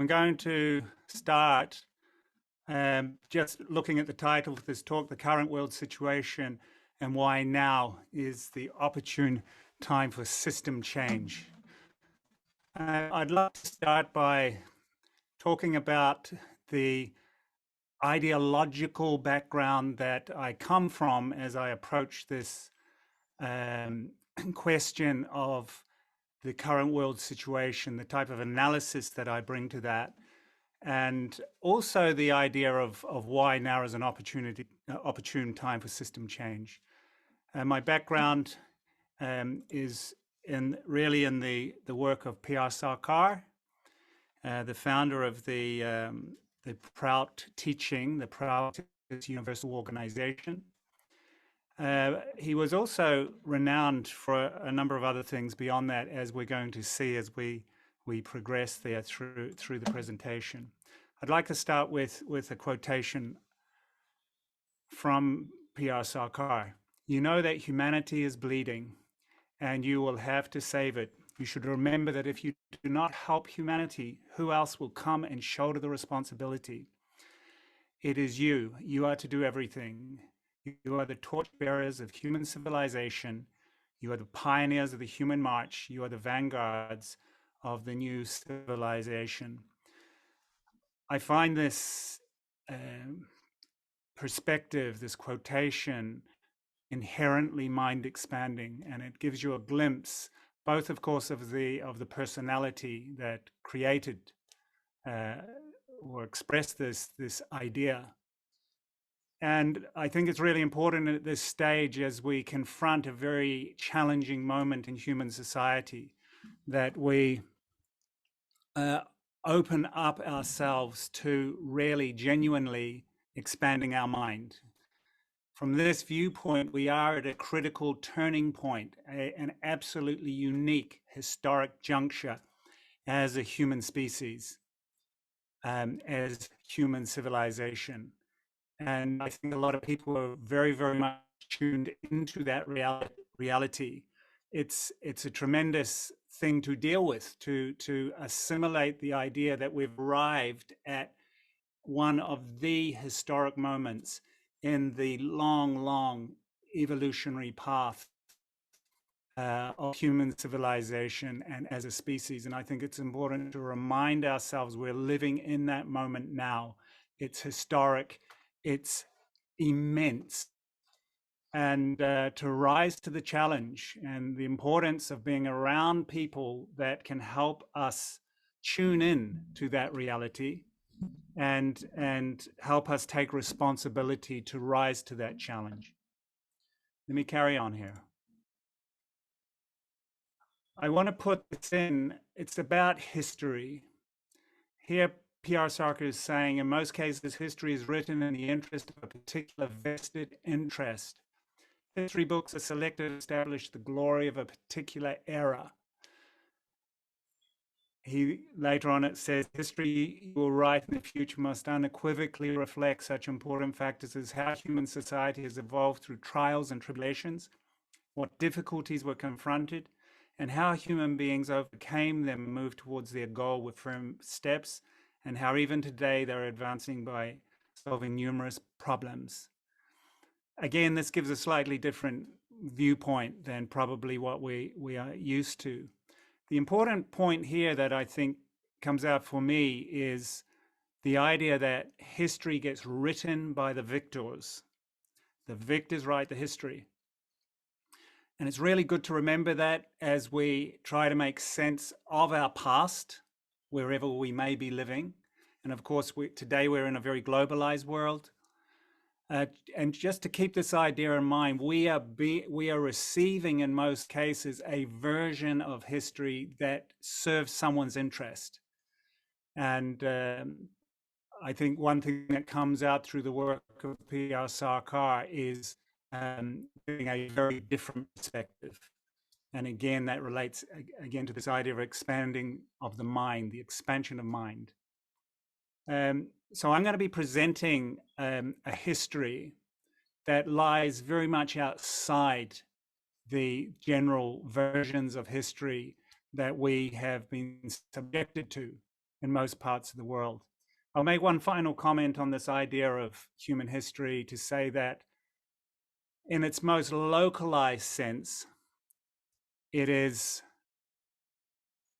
I'm going to start just looking at the title of this talk, The Current World Situation and Why Now is the Opportune Time for System Change. I'd like to start by talking about the ideological background that I come from as I approach this question of the current world situation, the type of analysis that I bring to that, and also the idea of why now is an opportune time for system change. My background is really in the work of P.R. Sarkar, the founder of the Prout teaching, the Proutists Universal Organization. He was also renowned for a number of other things beyond that, as we're going to see as we progress there through the presentation. I'd like to start with a quotation from P.R. Sarkar. You know that humanity is bleeding and you will have to save it. You should remember that if you do not help humanity, who else will come and shoulder the responsibility? It is you. You are to do everything. You are the torchbearers of human civilization. You are the pioneers of the human march. You are the vanguards of the new civilization. I find this perspective, this quotation, inherently mind-expanding, and it gives you a glimpse, both, of course, of the personality that created or expressed this idea. And I think it's really important at this stage, as we confront a very challenging moment in human society, that we open up ourselves to really genuinely expanding our mind. From this viewpoint, we are at a critical turning point, an absolutely unique historic juncture as a human species, as human civilization. And I think a lot of people are very, very much tuned into that reality. It's a tremendous thing to deal with, to assimilate the idea that we've arrived at one of the historic moments in the long evolutionary path of human civilization and as a species. And I think it's important to remind ourselves we're living in that moment now. It's historic, it's immense. And to rise to the challenge and the importance of being around people that can help us tune in to that reality and help us take responsibility to rise to that challenge. Let me carry on here. I want to put this in, it's about history. Here, P.R. Sarkar is saying, in most cases, history is written in the interest of a particular vested interest. History books are selected to establish the glory of a particular era. Later on it says, history you will write in the future must unequivocally reflect such important factors as how human society has evolved through trials and tribulations, what difficulties were confronted, and how human beings overcame them and moved towards their goal with firm steps, and how even today they're advancing by solving numerous problems. Again, this gives a slightly different viewpoint than probably what we are used to. The important point here that I think comes out for me is the idea that history gets written by the victors. The victors write the history. And it's really good to remember that as we try to make sense of our past, wherever we may be living. And of course, today we're in a very globalized world. And just to keep this idea in mind, we are receiving in most cases a version of history that serves someone's interest. And I think one thing that comes out through the work of P.R. Sarkar is giving a very different perspective. And again, that relates again to this idea of expanding of the mind, the expansion of mind. So I'm going to be presenting a history that lies very much outside the general versions of history that we have been subjected to in most parts of the world. I'll make one final comment on this idea of human history to say that in its most localized sense, it is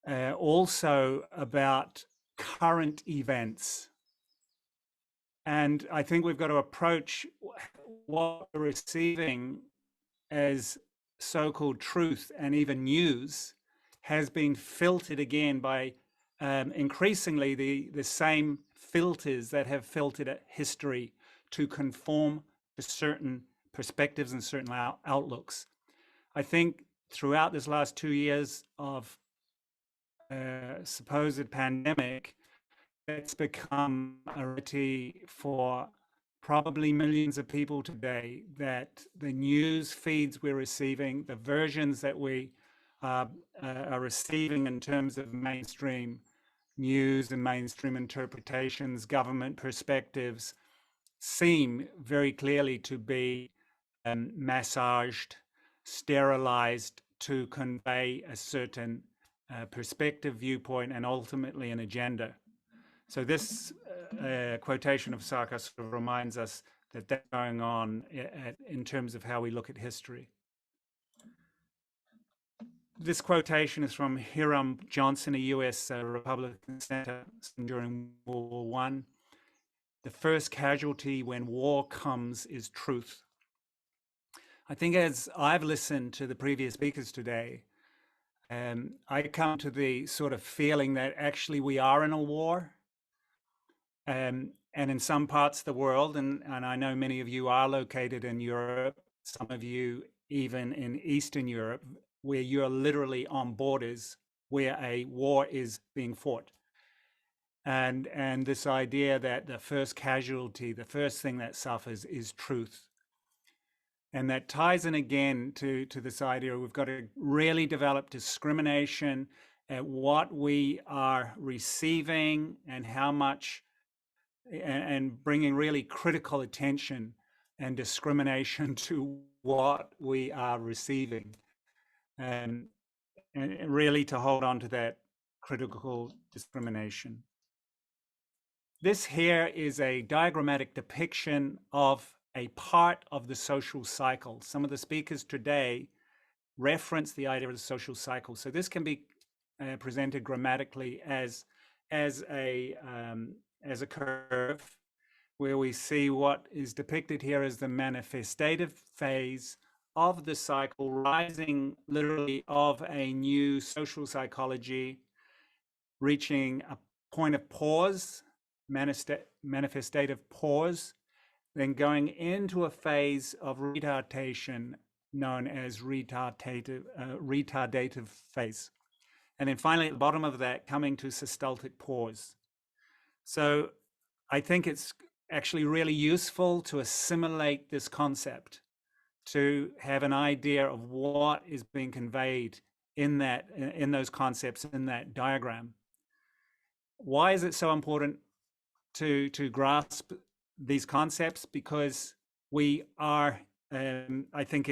also about current events. And I think we've got to approach what we're receiving as so-called truth and even news has been filtered again by increasingly the same filters that have filtered history to conform to certain perspectives and certain outlooks. I think throughout this last 2 years of supposed pandemic, it's become a reality for probably millions of people today that the news feeds we're receiving, the versions that we are receiving in terms of mainstream news and mainstream interpretations, government perspectives, seem very clearly to be massaged, sterilized to convey a certain perspective, viewpoint, and ultimately an agenda. So this quotation of Sarkis sort of reminds us that that's going on in terms of how we look at history. This quotation is from Hiram Johnson, a US Republican senator during World War I. The first casualty when war comes is truth. I think as I've listened to the previous speakers today, I come to the sort of feeling that actually we are in a war. And in some parts of the world, and I know many of you are located in Europe, some of you even in Eastern Europe, where you're literally on borders where a war is being fought. And this idea that the first casualty, the first thing that suffers is truth. And that ties in again to this idea we've got to really develop discrimination at what we are receiving and how much, and bringing really critical attention and discrimination to what we are receiving, and really to hold on to that critical discrimination. This here is a diagrammatic depiction of a part of the social cycle. Some of the speakers today reference the idea of the social cycle. So this can be presented grammatically as a curve, where we see what is depicted here as the manifestative phase of the cycle, rising literally of a new social psychology, reaching a point of pause, manifestative pause, then going into a phase of retardation known as retardative phase. And then finally, at the bottom of that, coming to systolic pause. So I think it's actually really useful to assimilate this concept, to have an idea of what is being conveyed in those concepts, in that diagram. Why is it so important to grasp these concepts? Because we are, I think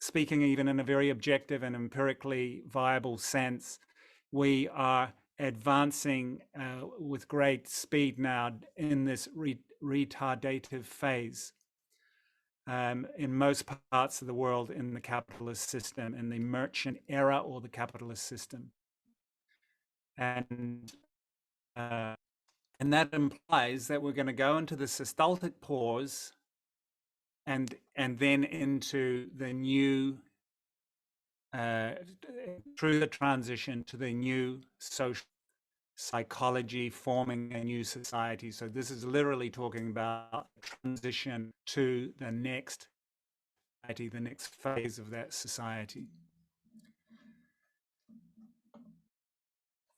speaking even in a very objective and empirically viable sense, we are advancing with great speed now in this retardative phase in most parts of the world in the capitalist system, in the merchant era or the capitalist system. And that implies that we're going to go into the systolic pause and then into the new, through the transition to the new social psychology, forming a new society. So this is literally talking about transition to the next society, the next phase of that society.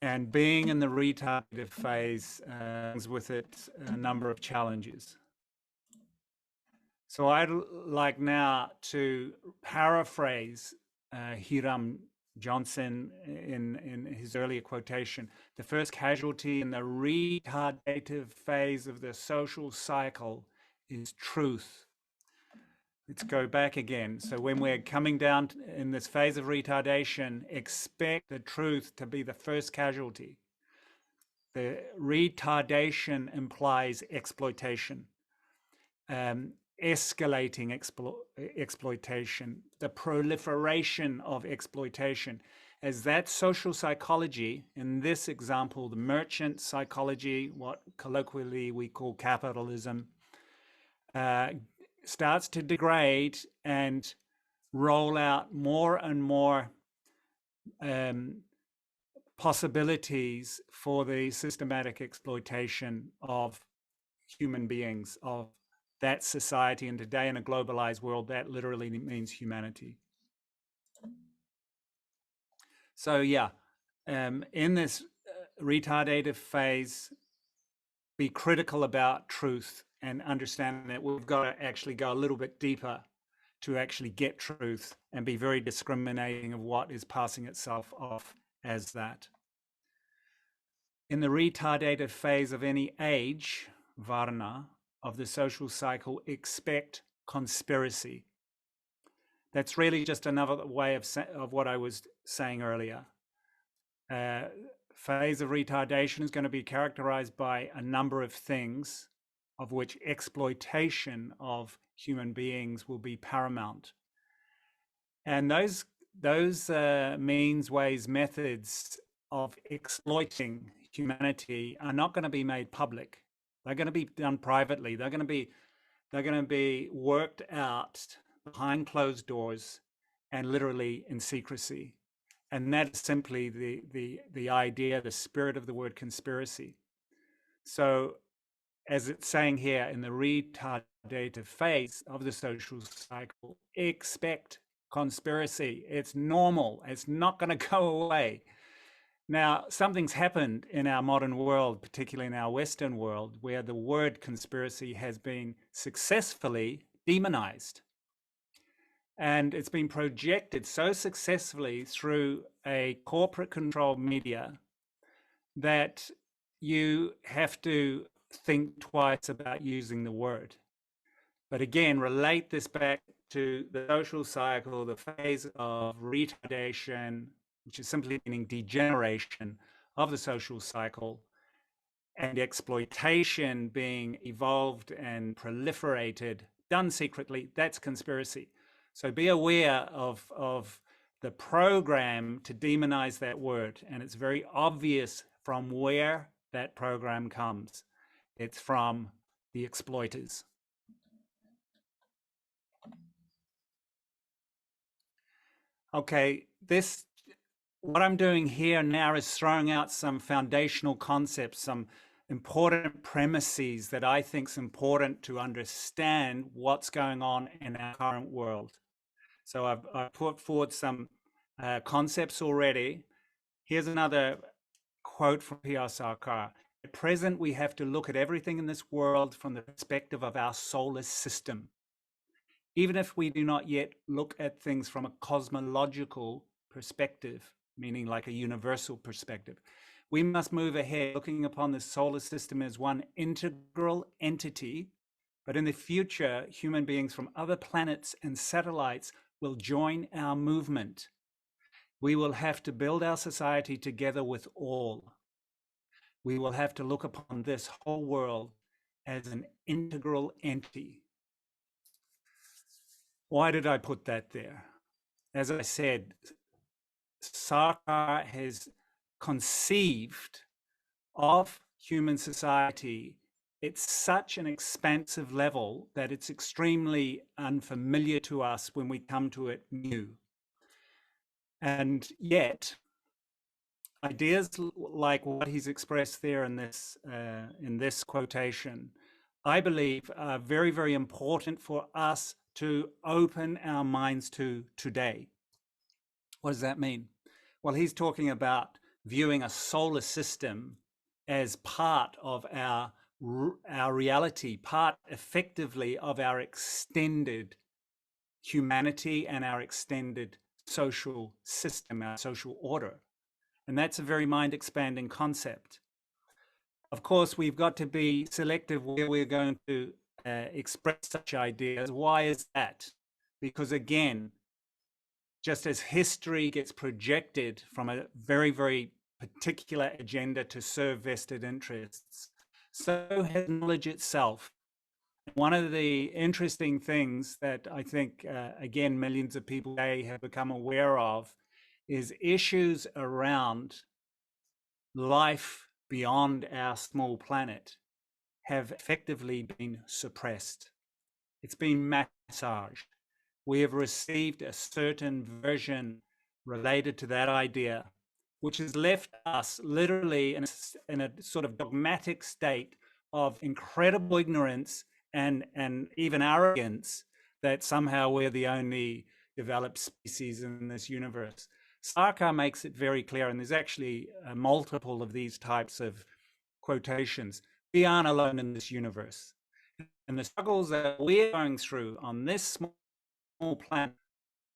And being in the retardative phase brings with it a number of challenges. So I'd like now to paraphrase Hiram Johnson in his earlier quotation. The first casualty in the retardative phase of the social cycle is truth. Let's go back again. So when we're coming down in this phase of retardation, expect the truth to be the first casualty. The retardation implies exploitation, escalating exploitation, the proliferation of exploitation. As that social psychology, in this example, the merchant psychology, what colloquially we call capitalism, starts to degrade and roll out more and more possibilities for the systematic exploitation of human beings, of that society. And today, in a globalized world, that literally means humanity. So yeah, in this retardative phase, be critical about truth and understand that we've got to actually go a little bit deeper to actually get truth, and be very discriminating of what is passing itself off as that. In the retardative phase of any age, varna, of the social cycle, expect conspiracy. That's really just another way of what I was saying earlier. Phase of retardation is going to be characterized by a number of things, of which exploitation of human beings will be paramount. And those means, ways, methods of exploiting humanity are not going to be made public. They're going to be done privately. They're going to be worked out behind closed doors and literally in secrecy. And that is simply the idea, the spirit of the word conspiracy. So, as it's saying here, in the retardative phase of the social cycle, expect conspiracy. It's normal. It's not going to go away. Now, something's happened in our modern world, particularly in our Western world, where the word conspiracy has been successfully demonized. And it's been projected so successfully through a corporate controlled media that you have to think twice about using the word. But again, relate this back to the social cycle, the phase of retardation, which is simply meaning degeneration of the social cycle, and exploitation being evolved and proliferated, done secretly. That's conspiracy. So be aware of the program to demonize that word. And it's very obvious from where that program comes. It's from the exploiters. Okay, what I'm doing here now is throwing out some foundational concepts, some important premises that I think is important to understand what's going on in our current world. So I've put forward some concepts already. Here's another quote from P.R. Sarkar. At present, we have to look at everything in this world from the perspective of our solar system. Even if we do not yet look at things from a cosmological perspective, meaning like a universal perspective, we must move ahead looking upon the solar system as one integral entity. But in the future, human beings from other planets and satellites will join our movement. We will have to build our society together with all. We will have to look upon this whole world as an integral entity. Why did I put that there? As I said, Sarkar has conceived of human society at such an expansive level that it's extremely unfamiliar to us when we come to it new. And yet, ideas like what he's expressed there in this quotation, I believe are very, very important for us to open our minds to today. What does that mean? Well, he's talking about viewing a solar system as part of our reality, part effectively of our extended humanity and our extended social system, our social order. And that's a very mind-expanding concept. Of course, we've got to be selective where we're going to express such ideas. Why is that? Because again, just as history gets projected from a very, very particular agenda to serve vested interests. So has knowledge itself. One of the interesting things that I think, again, millions of people today have become aware of is issues around life beyond our small planet have effectively been suppressed. It's been massaged. We have received a certain version related to that idea, which has left us literally in a sort of dogmatic state of incredible ignorance and even arrogance that somehow we're the only developed species in this universe. Sarkar makes it very clear, and there's actually a multiple of these types of quotations. We aren't alone in this universe. And the struggles that we're going through on this small planet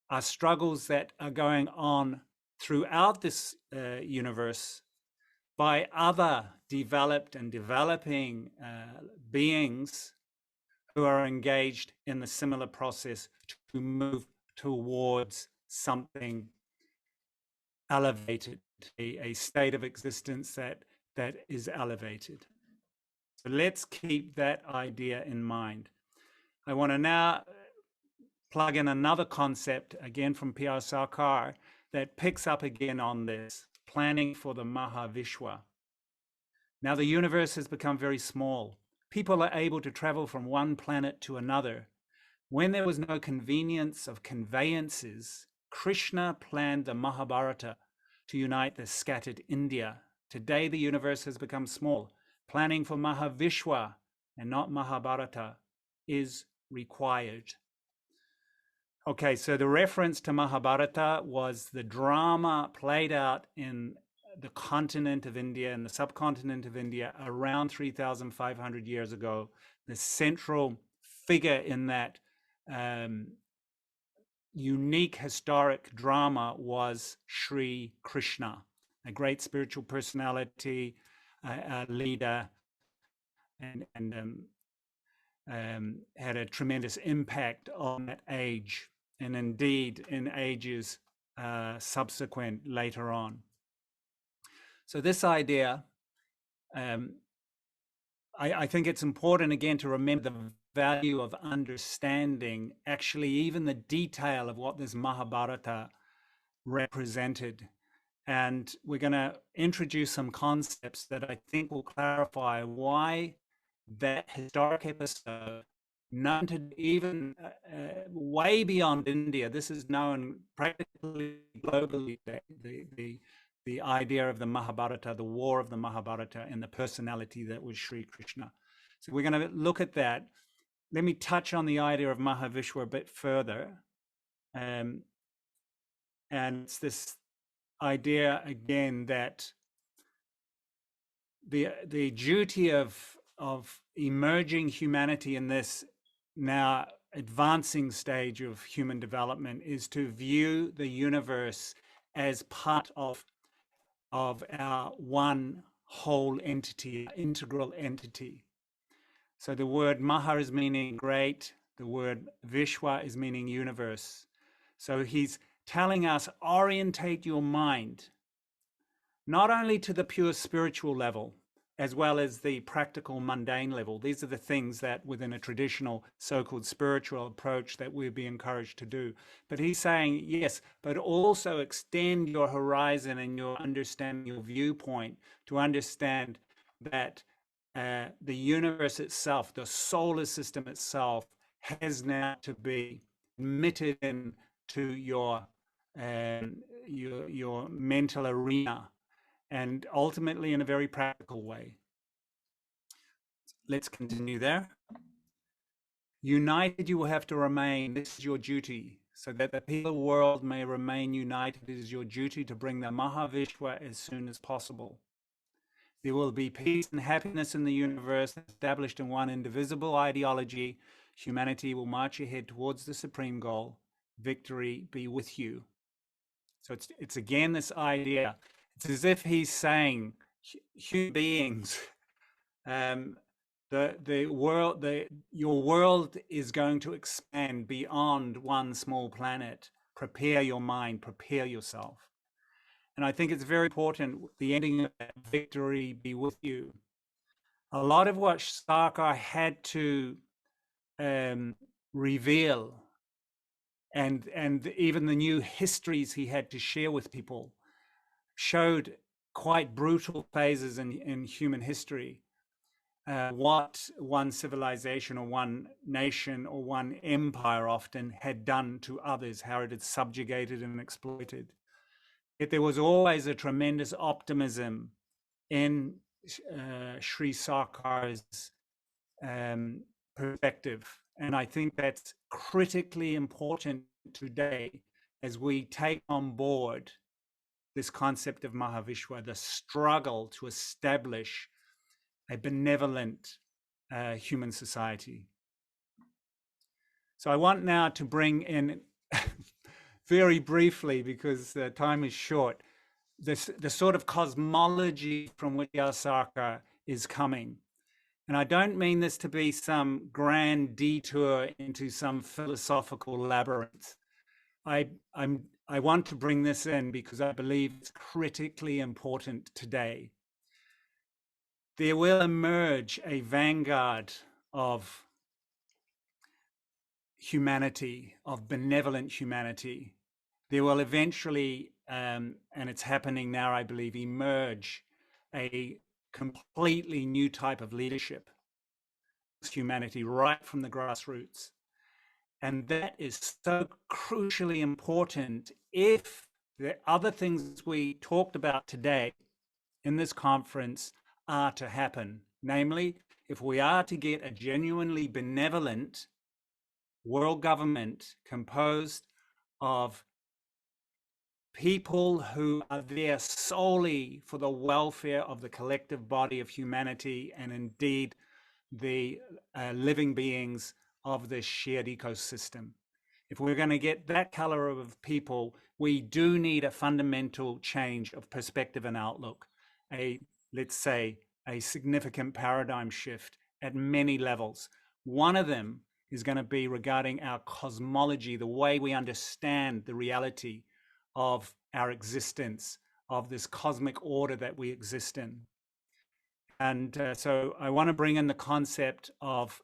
are struggles that are going on throughout this universe by other developed and developing beings who are engaged in the similar process to move towards something elevated, a state of existence that is elevated. So let's keep that idea in mind. I want to now plug in another concept, again from P.R. Sarkar, that picks up again on this, planning for the Mahavishwa. Now the universe has become very small. People are able to travel from one planet to another. When there was no convenience of conveyances, Krishna planned the Mahabharata to unite the scattered India. Today the universe has become small. Planning for Mahavishwa and not Mahabharata is required. Okay, so the reference to Mahabharata was the drama played out in the continent of India, in the subcontinent of India, around 3,500 years ago. The central figure in that unique historic drama was Sri Krishna, a great spiritual personality, a leader, and had a tremendous impact on that age, and indeed in ages subsequent later on. So this idea, I think it's important again to remember the value of understanding actually even the detail of what this Mahabharata represented. And we're going to introduce some concepts that I think will clarify why that historic episode, known to even way beyond India, this is known practically globally, the idea of the Mahabharata, the war of the Mahabharata, and the personality that was Sri Krishna. So we're going to look at that. Let me touch on the idea of Mahavishwa a bit further. And it's this idea again that the duty of emerging humanity in this now advancing stage of human development is to view the universe as part of our one whole entity, integral entity. So the word Maha is meaning great, the word Vishwa is meaning universe. So he's telling us, orientate your mind not only to the pure spiritual level, as well as the practical mundane level. These are the things that within a traditional so-called spiritual approach that we'd be encouraged to do. But he's saying, yes, but also extend your horizon and your understanding, your viewpoint, to understand that the universe itself, the solar system itself, has now to be admitted into your mental arena, and ultimately in a very practical way. Let's continue there. United you will have to remain. This is your duty. So that the people of the world may remain united, it is your duty to bring the Mahavishwa as soon as possible. There will be peace and happiness in the universe established in one indivisible ideology. Humanity will march ahead towards the supreme goal. Victory be with you. So it's again this idea. It's as if he's saying, human beings, your world is going to expand beyond one small planet. Prepare your mind, prepare yourself. and I think it's very important, the ending of that, victory be with you. A lot of what Sarkar had to reveal, and even the new histories he had to share with people, showed quite brutal phases in human history. What one civilization or one nation or one empire often had done to others, how it had subjugated and exploited. Yet there was always a tremendous optimism in Sri Sarkar's perspective. And I think that's critically important today as we take on board this concept of Mahavishwa, the struggle to establish a benevolent human society. So I want now to bring in, very briefly, because time is short, the sort of cosmology from which Sarkar is coming. And I don't mean this to be some grand detour into some philosophical labyrinth. I want to bring this in because I believe it's critically important today. There will emerge a vanguard of humanity, of benevolent humanity. There will eventually, and it's happening now, I believe, emerge a completely new type of leadership, humanity, right from the grassroots. And that is so crucially important if the other things we talked about today in this conference are to happen. Namely, if we are to get a genuinely benevolent world government composed of people who are there solely for the welfare of the collective body of humanity and indeed the living beings of this shared ecosystem. If we're going to get that color of people, we do need a fundamental change of perspective and outlook, let's say, a significant paradigm shift at many levels. One of them is going to be regarding our cosmology, the way we understand the reality of our existence, of this cosmic order that we exist in. And so I want to bring in the concept of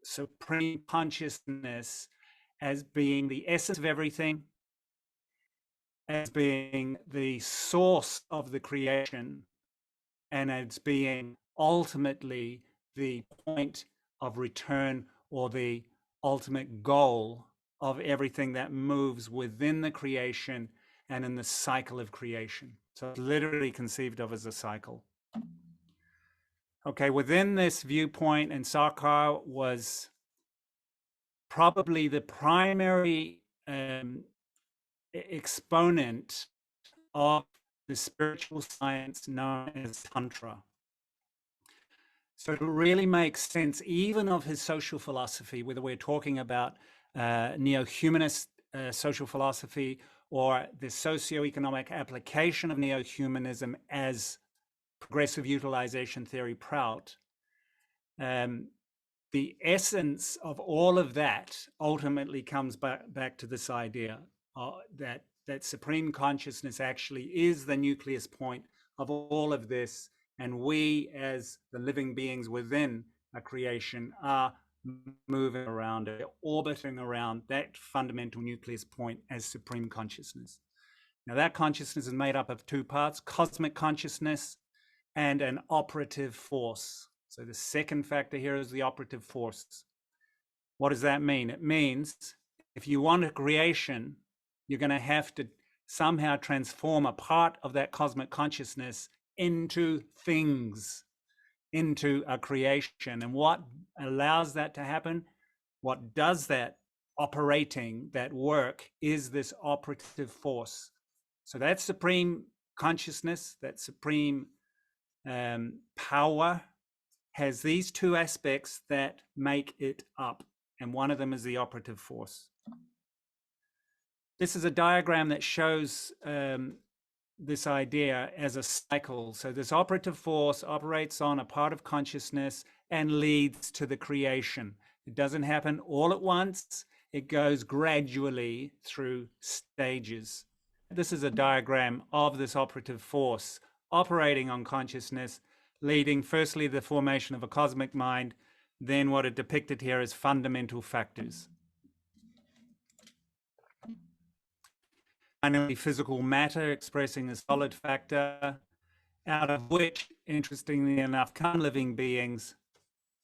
supreme consciousness as being the essence of everything, as being the source of the creation, and as being ultimately the point of return or the ultimate goal of everything that moves within the creation and in the cycle of creation. So it's literally conceived of as a cycle. Okay, within this viewpoint, and Sarkar was probably the primary exponent of the spiritual science known as Tantra. So it really makes sense, even of his social philosophy, whether we're talking about neo-humanist social philosophy or the socio-economic application of neo-humanism as progressive utilization theory, Prout, the essence of all of that ultimately comes back to this idea that supreme consciousness actually is the nucleus point of all of this, and we as the living beings within a creation are moving around it, orbiting around that fundamental nucleus point as supreme consciousness. Now that consciousness is made up of two parts: cosmic consciousness and an operative force. So the second factor here is the operative force. What does that mean? It means if you want a creation, you're going to have to somehow transform a part of that cosmic consciousness into things, into a creation. And what allows that to happen, what does that operating, that work, is this operative force. So that supreme consciousness, that supreme power, has these two aspects that make it up, and one of them is the operative force. This is a diagram that shows this idea as a cycle. So this operative force operates on a part of consciousness and leads to the creation. It doesn't happen all at once. It goes gradually through stages. this is a diagram of this operative force operating on consciousness, leading firstly the formation of a cosmic mind, then what are depicted here as fundamental factors. Finally, physical matter expressing a solid factor, out of which, interestingly enough, come living beings,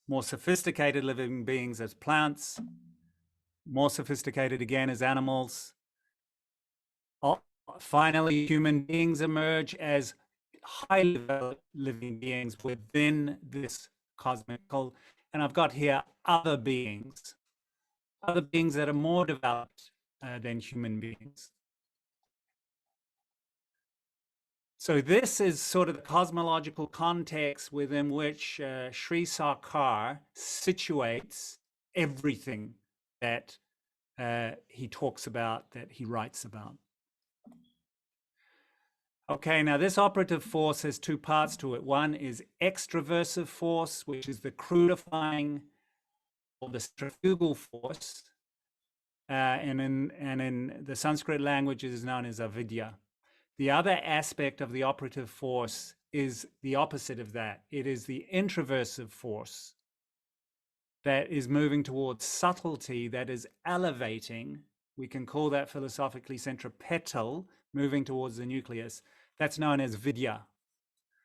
more sophisticated living beings as plants, more sophisticated again as animals. Finally, human beings emerge as highly developed living beings within this cosmical. And I've got here other beings that are more developed than human beings. So this is sort of the cosmological context within which Sri Sarkar situates everything that he talks about, that he writes about. Okay, now this operative force has two parts to it. One is extraversive force, which is the crudifying or the centrifugal force, and in the Sanskrit language it is known as avidya. The other aspect of the operative force is the opposite of that. It is the introversive force that is moving towards subtlety, that is elevating. We can call that philosophically centripetal, moving towards the nucleus. That's known as vidya.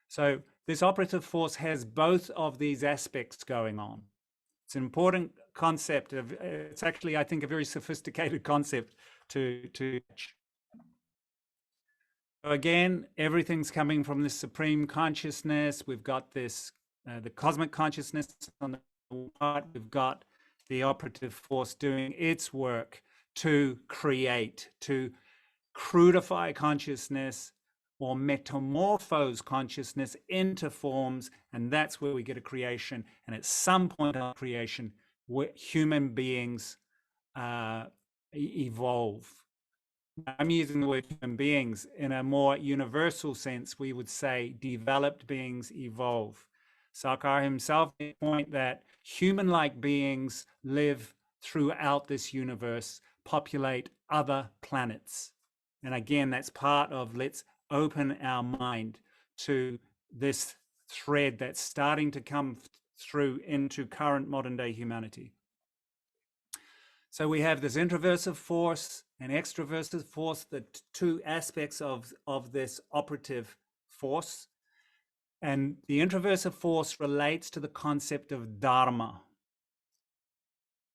So this operative force has both of these aspects going on. It's an important concept. It's actually, I think, a very sophisticated concept to. So again, everything's coming from this supreme consciousness. We've got this, the cosmic consciousness on the part. We've got the operative force doing its work to create, to crudify consciousness or metamorphose consciousness into forms, and that's where we get a creation. And at some point in creation, human beings evolve. I'm using the word human beings in a more universal sense. We would say developed beings evolve. Sarkar himself made the point that human-like beings live throughout this universe, populate other planets. And again, that's part of let's open our mind to this thread that's starting to come through into current modern day humanity. So we have this introversive force and extroversive force, the two aspects of this operative force. And the introversive force relates to the concept of dharma.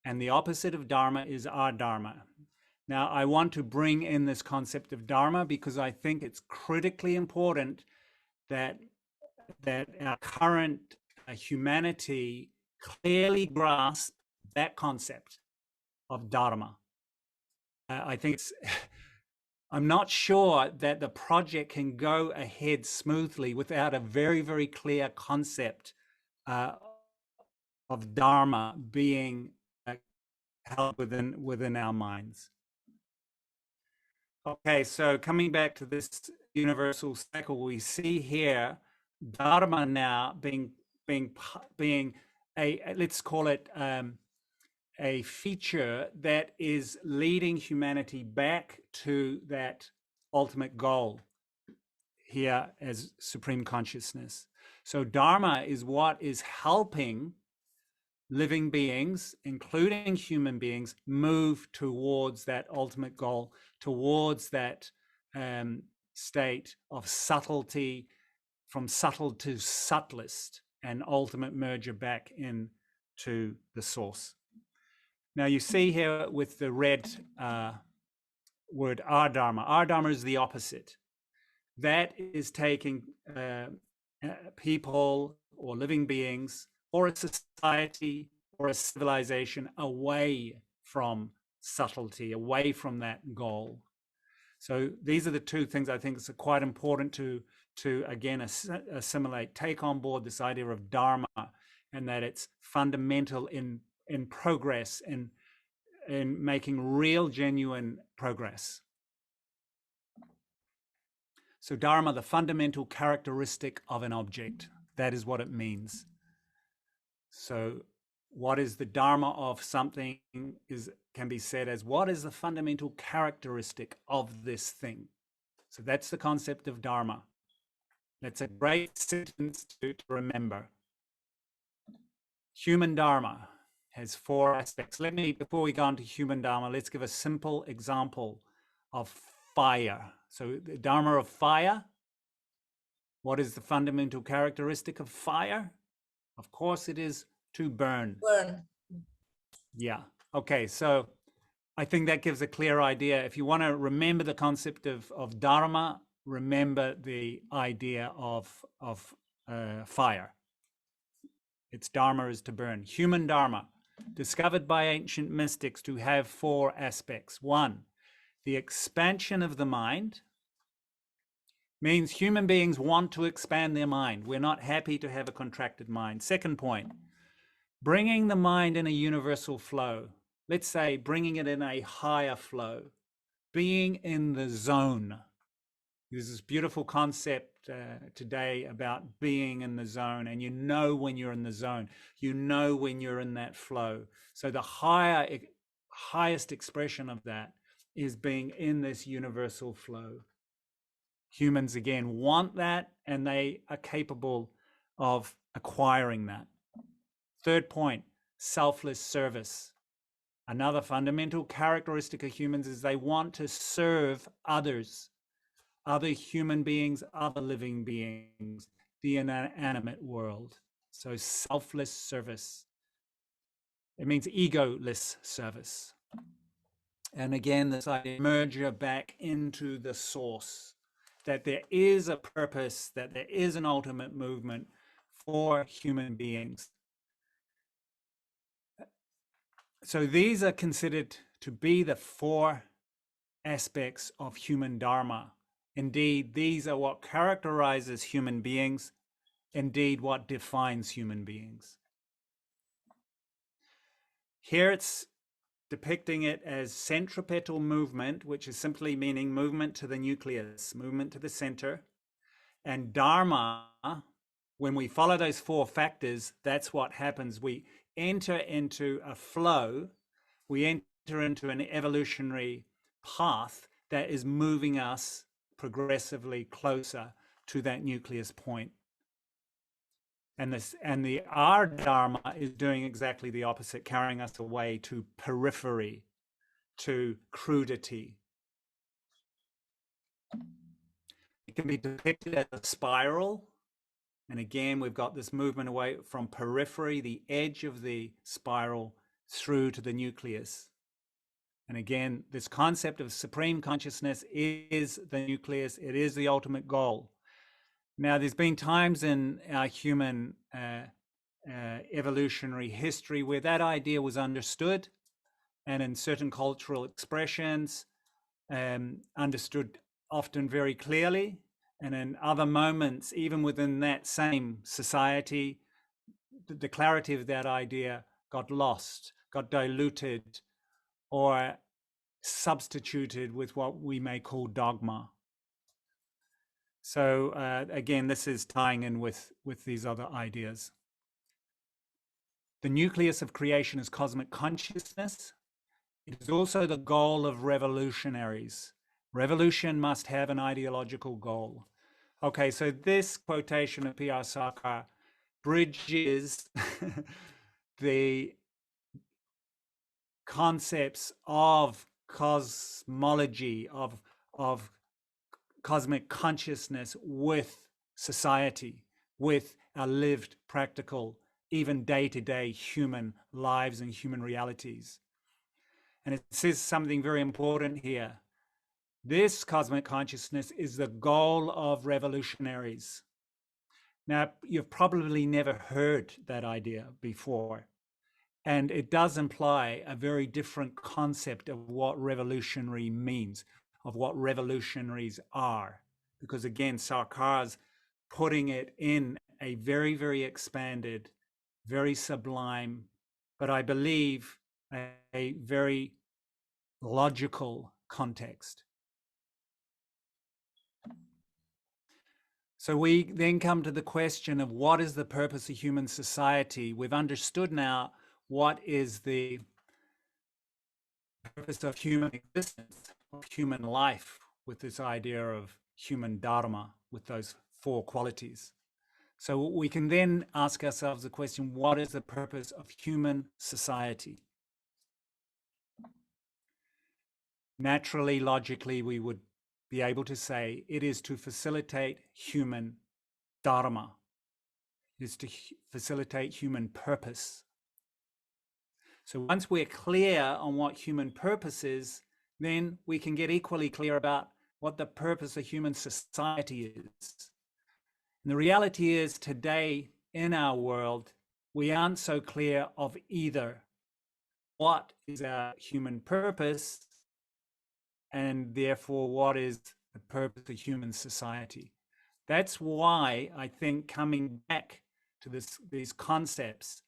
And the opposite of dharma is adharma. Now, I want to bring in this concept of dharma because I think it's critically important that our current humanity clearly grasp that concept of dharma. I think I'm not sure that the project can go ahead smoothly without a very, very clear concept of dharma being held within our minds. Okay, so coming back to this universal cycle, we see here dharma now being a let's call it a feature that is leading humanity back to that ultimate goal here as supreme consciousness. So dharma is what is helping living beings, including human beings, move towards that ultimate goal, towards that state of subtlety, from subtle to subtlest, and ultimate merger back into the source. Now you see here with the red word adharma. Adharma is the opposite. That is taking people or living beings or a society or a civilization away from subtlety, away from that goal. So these are the two things I think it's quite important to again assimilate, take on board this idea of dharma, and that it's fundamental in progress, in making real, genuine progress. So dharma, the fundamental characteristic of an object, that is what it means. So what is the dharma of something can be said as what is the fundamental characteristic of this thing? So that's the concept of Dharma. That's a great sentence to remember. Human Dharma has 4 aspects. Let me, before we go on to human Dharma, let's give a simple example of fire. So the Dharma of fire, what is the fundamental characteristic of fire? Of course, it is to burn. Burn. Yeah. Okay, so I think that gives a clear idea. If you want to remember the concept of Dharma, remember the idea of fire. Its Dharma is to burn. Human Dharma, discovered by ancient mystics to have 4 aspects. 1, the expansion of the mind, means human beings want to expand their mind. We're not happy to have a contracted mind. Second point, bringing the mind in a universal flow. Let's say bringing it in a higher flow, being in the zone. There's this beautiful concept today about being in the zone, and you know when you're in the zone, you know when you're in that flow. So the highest expression of that is being in this universal flow. Humans, again, want that, and they are capable of acquiring that. Third point, selfless service. Another fundamental characteristic of humans is they want to serve others, other human beings, other living beings, the inanimate world. So selfless service. It means egoless service. And again, this idea, merger back into the source, that there is a purpose, that there is an ultimate movement for human beings. So these are considered to be the 4 aspects of human Dharma. Indeed, these are what characterizes human beings, indeed what defines human beings. Here it's depicting it as centripetal movement, which is simply meaning movement to the nucleus, movement to the center. And Dharma, when we follow those 4 factors, that's what happens. We enter into a flow, we enter into an evolutionary path that is moving us progressively closer to that nucleus point. And the our Dharma is doing exactly the opposite, carrying us away to periphery, to crudity. It can be depicted as a spiral. And again, we've got this movement away from periphery, the edge of the spiral, through to the nucleus. And again, this concept of supreme consciousness is the nucleus. It is the ultimate goal. Now, there's been times in our human evolutionary history where that idea was understood, and in certain cultural expressions, understood often very clearly. And in other moments, even within that same society, the clarity of that idea got lost, got diluted, or substituted with what we may call dogma. So again, this is tying in with these other ideas. The nucleus of creation is cosmic consciousness. It is also the goal of revolutionaries. Revolution must have an ideological goal. Okay, so this quotation of P.R. Sarkar bridges the concepts of cosmology, of cosmic consciousness with society, with our lived, practical, even day-to-day human lives and human realities. And it says something very important here. This cosmic consciousness is the goal of revolutionaries. Now, you've probably never heard that idea before. And it does imply a very different concept of what revolutionary means, of what revolutionaries are. Because again, Sarkar's putting it in a very, very expanded, very sublime, but I believe a very logical context. So we then come to the question of what is the purpose of human society? We've understood now what is the purpose of human existence, of human life, with this idea of human dharma with those 4 qualities. So we can then ask ourselves the question, what is the purpose of human society? Naturally, logically, we would be able to say it is to facilitate human dharma. It is to facilitate human purpose. So once we're clear on what human purpose is, then we can get equally clear about what the purpose of human society is. And the reality is today in our world, we aren't so clear of either what is our human purpose and therefore what is the purpose of human society. That's why I think coming back to these concepts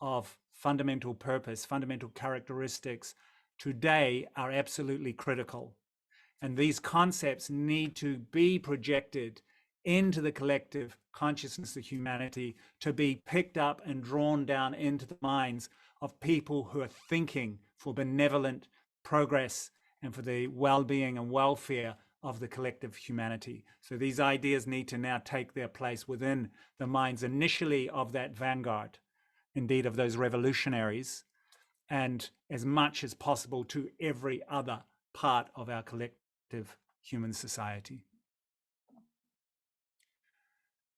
of fundamental purpose, fundamental characteristics today are absolutely critical. And these concepts need to be projected into the collective consciousness of humanity to be picked up and drawn down into the minds of people who are thinking for benevolent progress and for the well-being and welfare of the collective humanity. So these ideas need to now take their place within the minds initially of that vanguard, indeed of those revolutionaries, and as much as possible to every other part of our collective human society.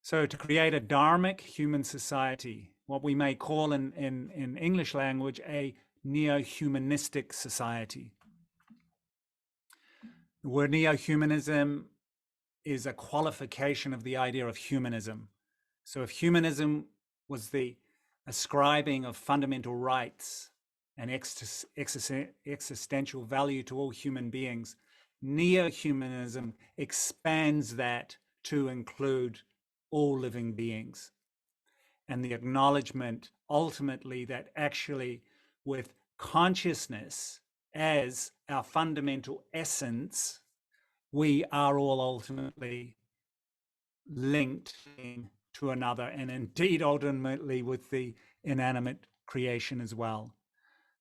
So to create a dharmic human society, what we may call in English language a neo-humanistic society. The word neo-humanism is a qualification of the idea of humanism. So if humanism was the ascribing of fundamental rights and existential value to all human beings, neo-humanism expands that to include all living beings. And the acknowledgement ultimately that actually with consciousness as our fundamental essence, we are all ultimately linked to another, and indeed ultimately with the inanimate creation as well.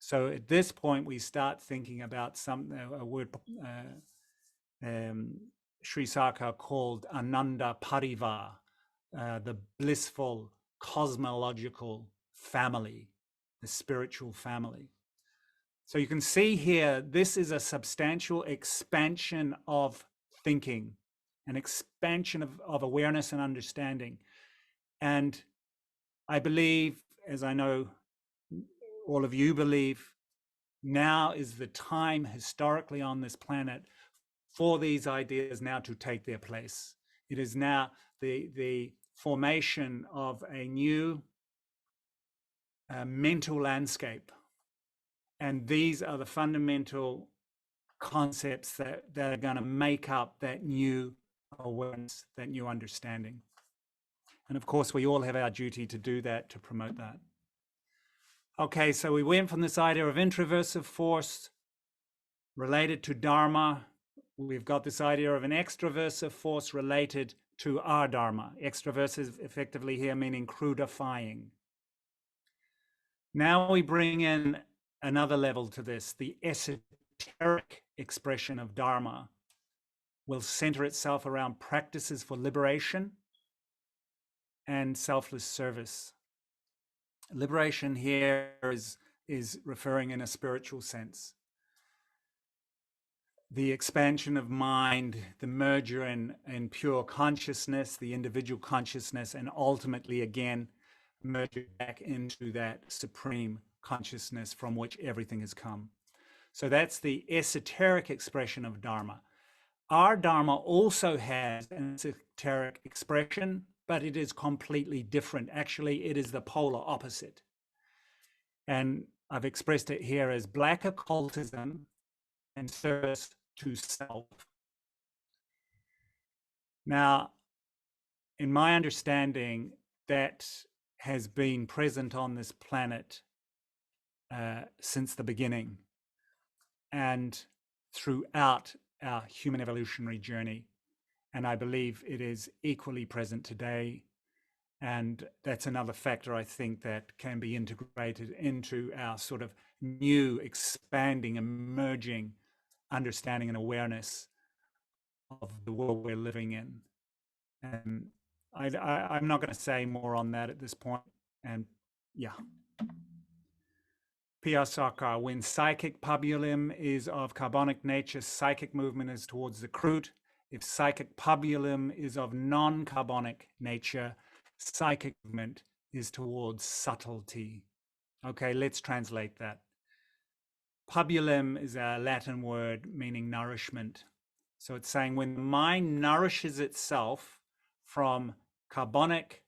So at this point, we start thinking about a word Sri Sarkar called Ananda Parivar, the blissful cosmological family, the spiritual family. So you can see here, this is a substantial expansion of thinking, an expansion of awareness and understanding. And I believe, as I know all of you believe, now is the time historically on this planet for these ideas now to take their place. It is now the formation of a new mental landscape. And these are the fundamental concepts that are going to make up that new awareness, that new understanding. And of course, we all have our duty to do that, to promote that. Okay, so we went from this idea of introversive force related to Dharma. We've got this idea of an extroversive force related to our Dharma. Extroversive effectively here meaning crudifying. Now we bring in another level to this. The esoteric expression of Dharma will center itself around practices for liberation and selfless service. Liberation here is referring in a spiritual sense. The expansion of mind, the merger in pure consciousness, the individual consciousness, and ultimately again, merging back into that supreme consciousness from which everything has come. So that's the esoteric expression of Dharma. Our Dharma also has an esoteric expression, but it is completely different. Actually, it is the polar opposite. And I've expressed it here as black occultism and service to self. Now, in my understanding, that has been present on this planet since the beginning and throughout our human evolutionary journey. And I believe it is equally present today. And that's another factor, I think, that can be integrated into our sort of new, expanding, emerging understanding and awareness of the world we're living in. And I'm not going to say more on that at this point. And yeah. P.R. Sarkar, when psychic pabulum is of carbonic nature, psychic movement is towards the crude. If psychic pabulum is of non-carbonic nature, psychic movement is towards subtlety. Okay, let's translate that. Pabulum is a Latin word meaning nourishment. So it's saying when the mind nourishes itself from carbonic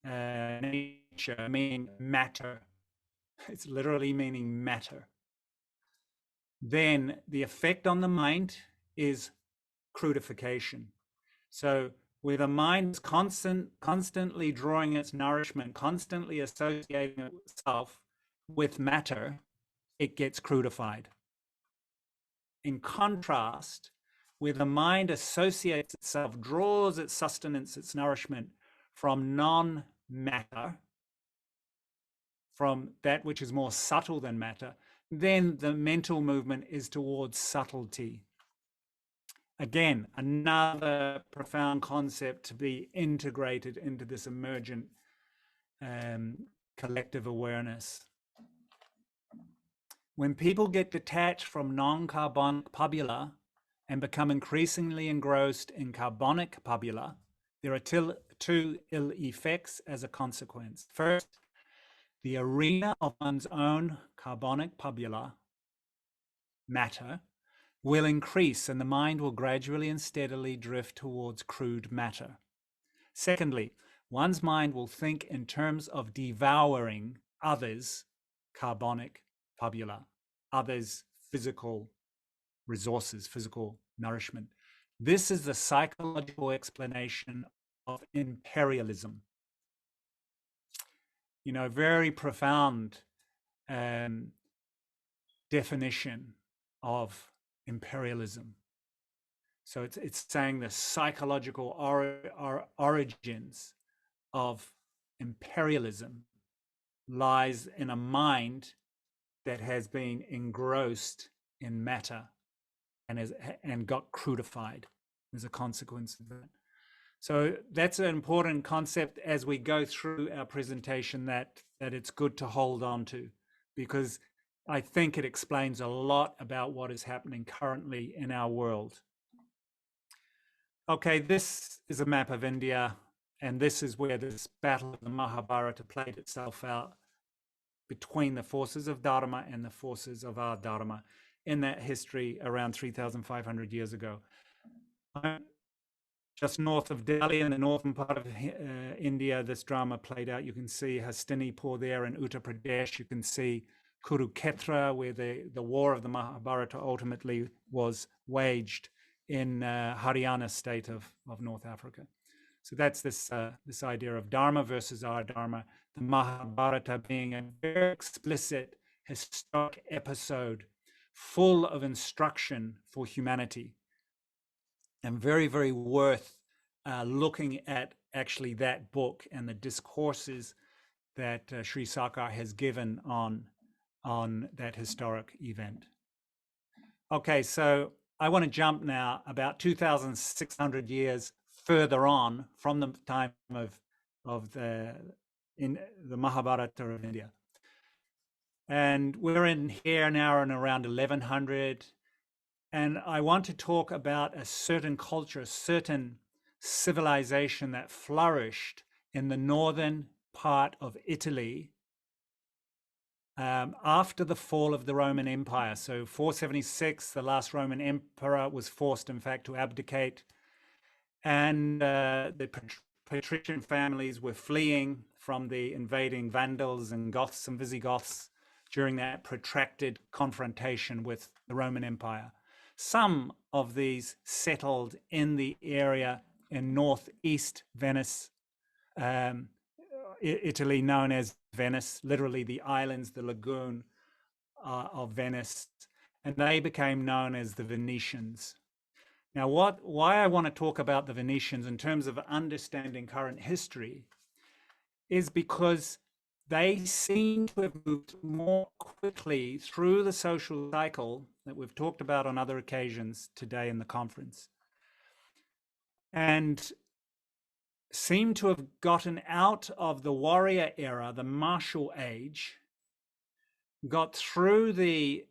nature, meaning matter, it's literally meaning matter, then the effect on the mind is crudification. So where the mind is constantly drawing its nourishment, constantly associating itself with matter, it gets crudified. In contrast, where the mind associates itself, draws its sustenance, its nourishment from non-matter, from that which is more subtle than matter, then the mental movement is towards subtlety. Again, another profound concept to be integrated into this emergent collective awareness. When people get detached from non-carbonic pabula and become increasingly engrossed in carbonic pabula, there are two ill effects as a consequence. First, the arena of one's own carbonic pabula, matter, will increase and the mind will gradually and steadily drift towards crude matter. Secondly, one's mind will think in terms of devouring others' carbonic pabula, others' physical resources, physical nourishment. This is the psychological explanation of imperialism. You know, very profound definition of imperialism. So it's saying the psychological origins of imperialism lies in a mind that has been engrossed in matter and got crudified as a consequence of that. So that's an important concept as we go through our presentation that it's good to hold on to, because I think it explains a lot about what is happening currently in our world. Okay, this is a map of India, and this is where this battle of the Mahabharata played itself out between the forces of Dharma and the forces of our Dharma in that history around 3,500 years ago. Just north of Delhi in the northern part of India, this drama played out. You can see Hastinapur there in Uttar Pradesh. You can see Kurukshetra, where the war of the Mahabharata ultimately was waged in Haryana state of North Africa. So that's this idea of Dharma versus our Dharma, the Mahabharata being a very explicit historic episode full of instruction for humanity, and very, very worth looking at actually that book and the discourses that Sri Sarkar has given on that historic event. Okay, so I want to jump now about 2,600 years further on from the time of the Mahabharata of India. And we're in here now in around 1100. And I want to talk about a certain culture, a certain civilization that flourished in the northern part of Italy after the fall of the Roman Empire. So 476, the last Roman emperor was forced, in fact, to abdicate. And the patrician families were fleeing from the invading Vandals and Goths and Visigoths during that protracted confrontation with the Roman Empire. Some of these settled in the area in northeast Venice, Italy, known as Venice, literally the islands, the lagoon of Venice, and they became known as the Venetians. Now, why I want to talk about the Venetians in terms of understanding current history is because they seem to have moved more quickly through the social cycle that we've talked about on other occasions today in the conference. and seem to have gotten out of the warrior era, the martial age, got through the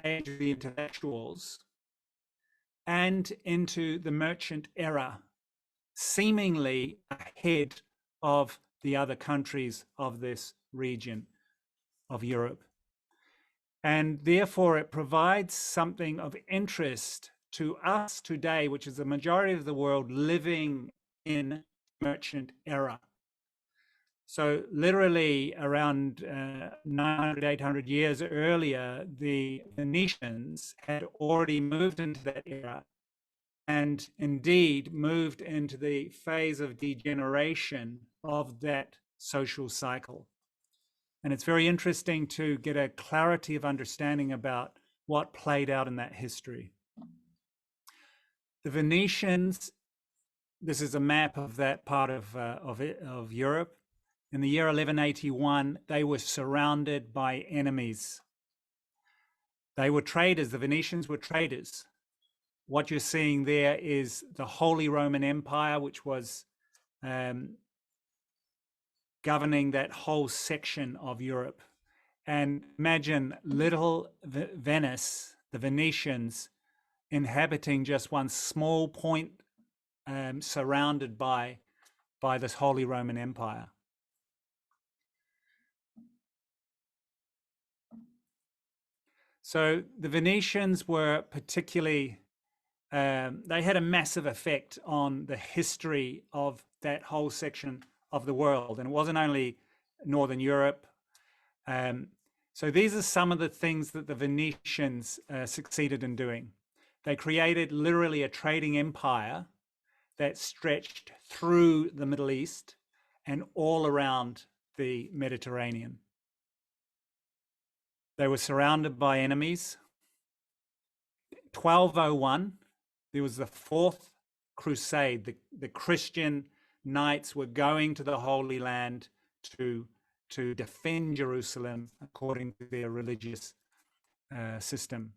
age of the intellectuals and into the merchant era, seemingly ahead of the other countries of this region of Europe. And therefore, it provides something of interest to us today, which is the majority of the world living in merchant era. So literally around 900, 800 years earlier, the Venetians had already moved into that era and indeed moved into the phase of degeneration of that social cycle. And it's very interesting to get a clarity of understanding about what played out in that history. The Venetians, this is a map of that part of Europe. In the year 1181, they were surrounded by enemies. They were traders. The Venetians were traders. What you're seeing there is the Holy Roman Empire, which was governing that whole section of Europe. And imagine little Venice, the Venetians, inhabiting just one small point surrounded by this Holy Roman Empire. So the Venetians were particularly, they had a massive effect on the history of that whole section of the world. And it wasn't only Northern Europe. So these are some of the things that the Venetians succeeded in doing. They created literally a trading empire that stretched through the Middle East and all around the Mediterranean. They were surrounded by enemies. 1201, there was the Fourth Crusade. The Christian knights were going to the Holy Land to defend Jerusalem according to their religious system.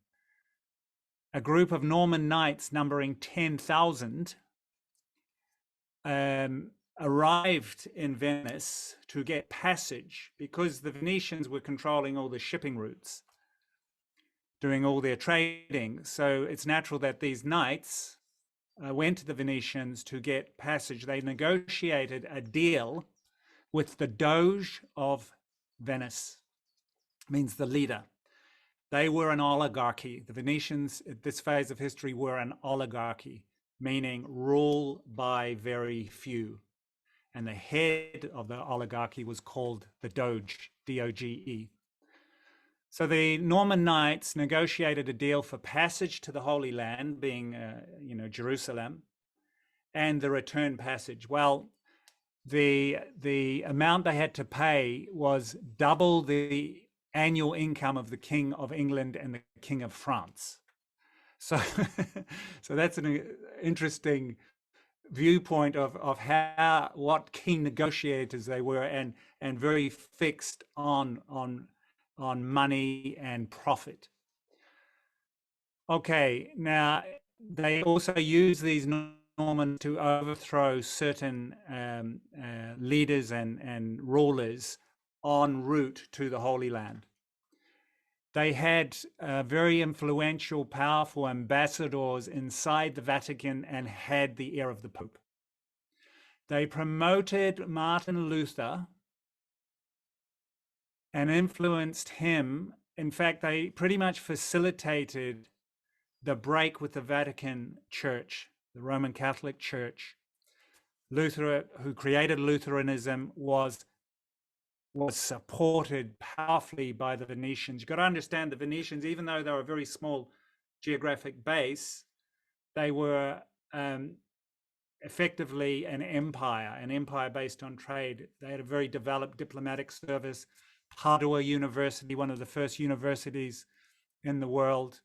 A group of Norman knights numbering 10,000 arrived in Venice to get passage because the Venetians were controlling all the shipping routes, doing all their trading. So it's natural that these knights went to the Venetians to get passage. They negotiated a deal with the Doge of Venice, means the leader. They were an oligarchy. The Venetians at this phase of history were an oligarchy, meaning rule by very few. And the head of the oligarchy was called the Doge, D-O-G-E. So the Norman knights negotiated a deal for passage to the Holy Land, being, Jerusalem, and the return passage. Well, the amount they had to pay was double the annual income of the King of England and the King of France. So, so that's an interesting viewpoint of what keen negotiators they were, and very fixed on money and profit. Okay, now they also use these Normans to overthrow certain leaders and rulers en route to the Holy Land. They had very influential, powerful ambassadors inside the Vatican and had the ear of the Pope. They promoted Martin Luther and influenced him. In fact, they pretty much facilitated the break with the Vatican Church, the Roman Catholic Church. Luther, who created Lutheranism, was supported powerfully by the Venetians. You've got to understand the Venetians, even though they were a very small geographic base, they were effectively an empire based on trade. They had a very developed diplomatic service. Padua University, one of the first universities in the world.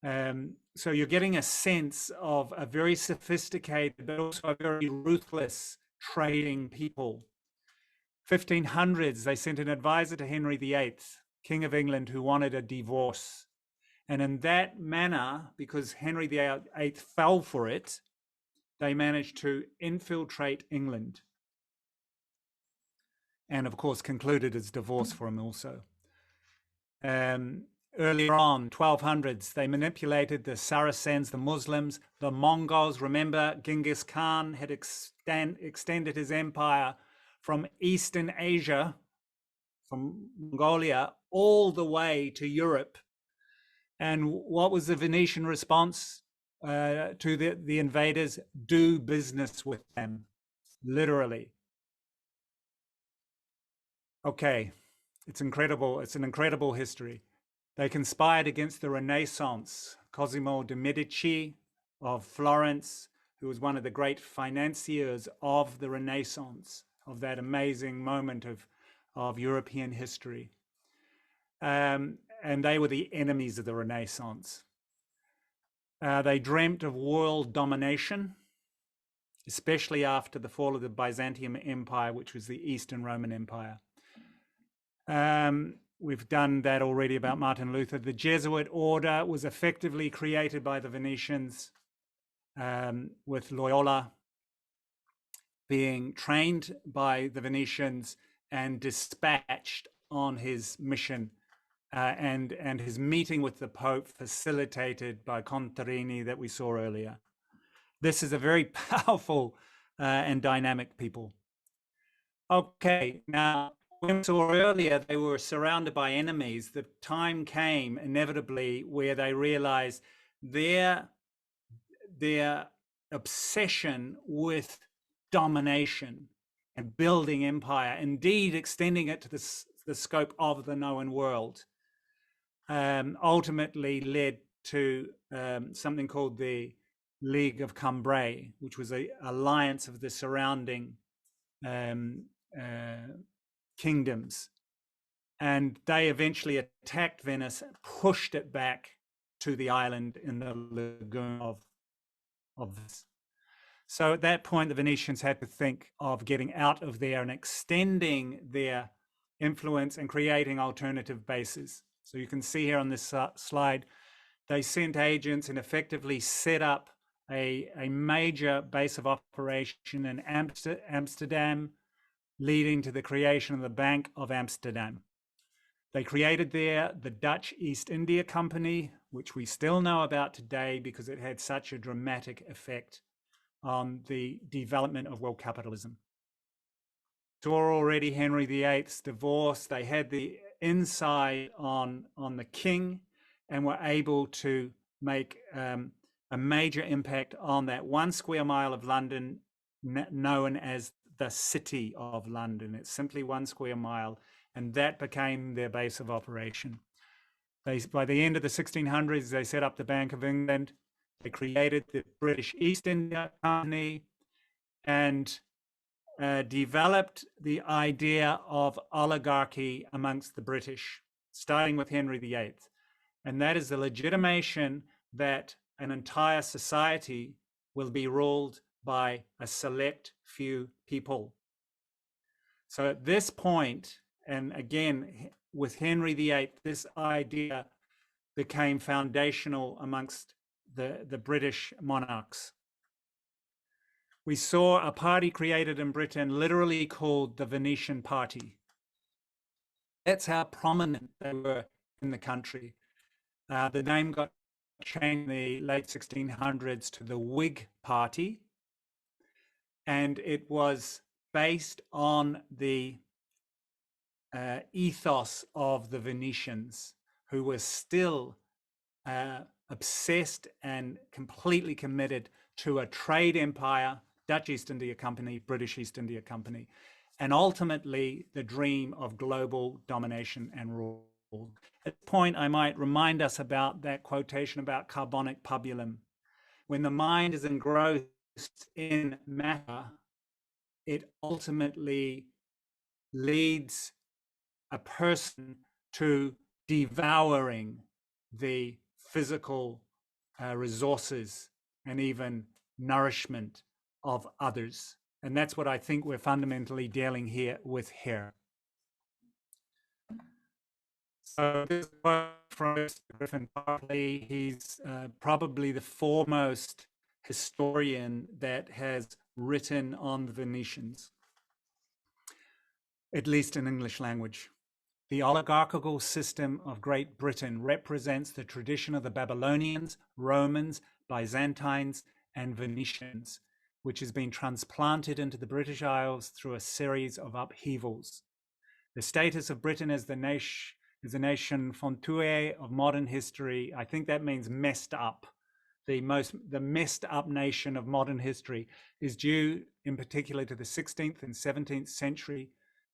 So you're getting a sense of a very sophisticated, but also a very ruthless trading people. 1500s, they sent an advisor to Henry VIII, King of England, who wanted a divorce. And in that manner, because Henry VIII fell for it, they managed to infiltrate England, and of course concluded his divorce for him also. Earlier on, 1200s, they manipulated the Saracens, the Muslims, the Mongols. Remember, Genghis Khan had extended his empire from Eastern Asia, from Mongolia, all the way to Europe. And what was the Venetian response to the invaders? Do business with them, literally. Okay, it's incredible. It's an incredible history. They conspired against the Renaissance. Cosimo de' Medici of Florence, who was one of the great financiers of the Renaissance, of that amazing moment of European history. And they were the enemies of the Renaissance. They dreamt of world domination, especially after the fall of the Byzantium Empire, which was the Eastern Roman Empire. We've done that already about Martin Luther. The Jesuit order was effectively created by the Venetians, with Loyola being trained by the Venetians and dispatched on his mission, and his meeting with the Pope facilitated by Contarini that we saw earlier. This is a very powerful and dynamic people. Okay, now, we saw earlier they were surrounded by enemies. The time came inevitably where they realized their obsession with domination and building empire, indeed extending it to the scope of the known world, ultimately led to something called the League of Cambrai, which was an alliance of the surrounding kingdoms, and they eventually attacked Venice, pushed it back to the island in the lagoon of this. So at that point, the Venetians had to think of getting out of there and extending their influence and creating alternative bases. So you can see here on this slide, they sent agents and effectively set up a major base of operation in Amsterdam, leading to the creation of the Bank of Amsterdam. They created there the Dutch East India Company, which we still know about today because it had such a dramatic effect on the development of world capitalism. Saw already Henry VIII's divorce. They had the inside on the king and were able to make a major impact on that 1 square mile of London known as the City of London. It's simply 1 square mile, and that became their base of operation. By the end of the 1600s, they set up the Bank of England. They created the British East India Company and developed the idea of oligarchy amongst the British, starting with Henry VIII. And that is the legitimation that an entire society will be ruled by a select few people. So at this point, and again, with Henry VIII, this idea became foundational amongst the British monarchs. We saw a party created in Britain literally called the Venetian Party. That's how prominent they were in the country. The name got changed in the late 1600s to the Whig Party, and it was based on the ethos of the Venetians, who were still obsessed and completely committed to a trade empire, Dutch East India Company, British East India Company, and ultimately the dream of global domination and rule. At this point, I might remind us about that quotation about carbonic pabulum. When the mind is engrossed in matter, it ultimately leads a person to devouring the physical resources and even nourishment of others. And that's what I think we're fundamentally dealing here with here. So this quote from Griffin Bartley, he's probably the foremost historian that has written on the Venetians, at least in English language. The oligarchical system of Great Britain represents the tradition of the Babylonians, Romans, Byzantines, and Venetians, which has been transplanted into the British Isles through a series of upheavals. The status of Britain as the nation fontué of modern history, I think that means messed up. The messed up nation of modern history is due in particular to the 16th and 17th century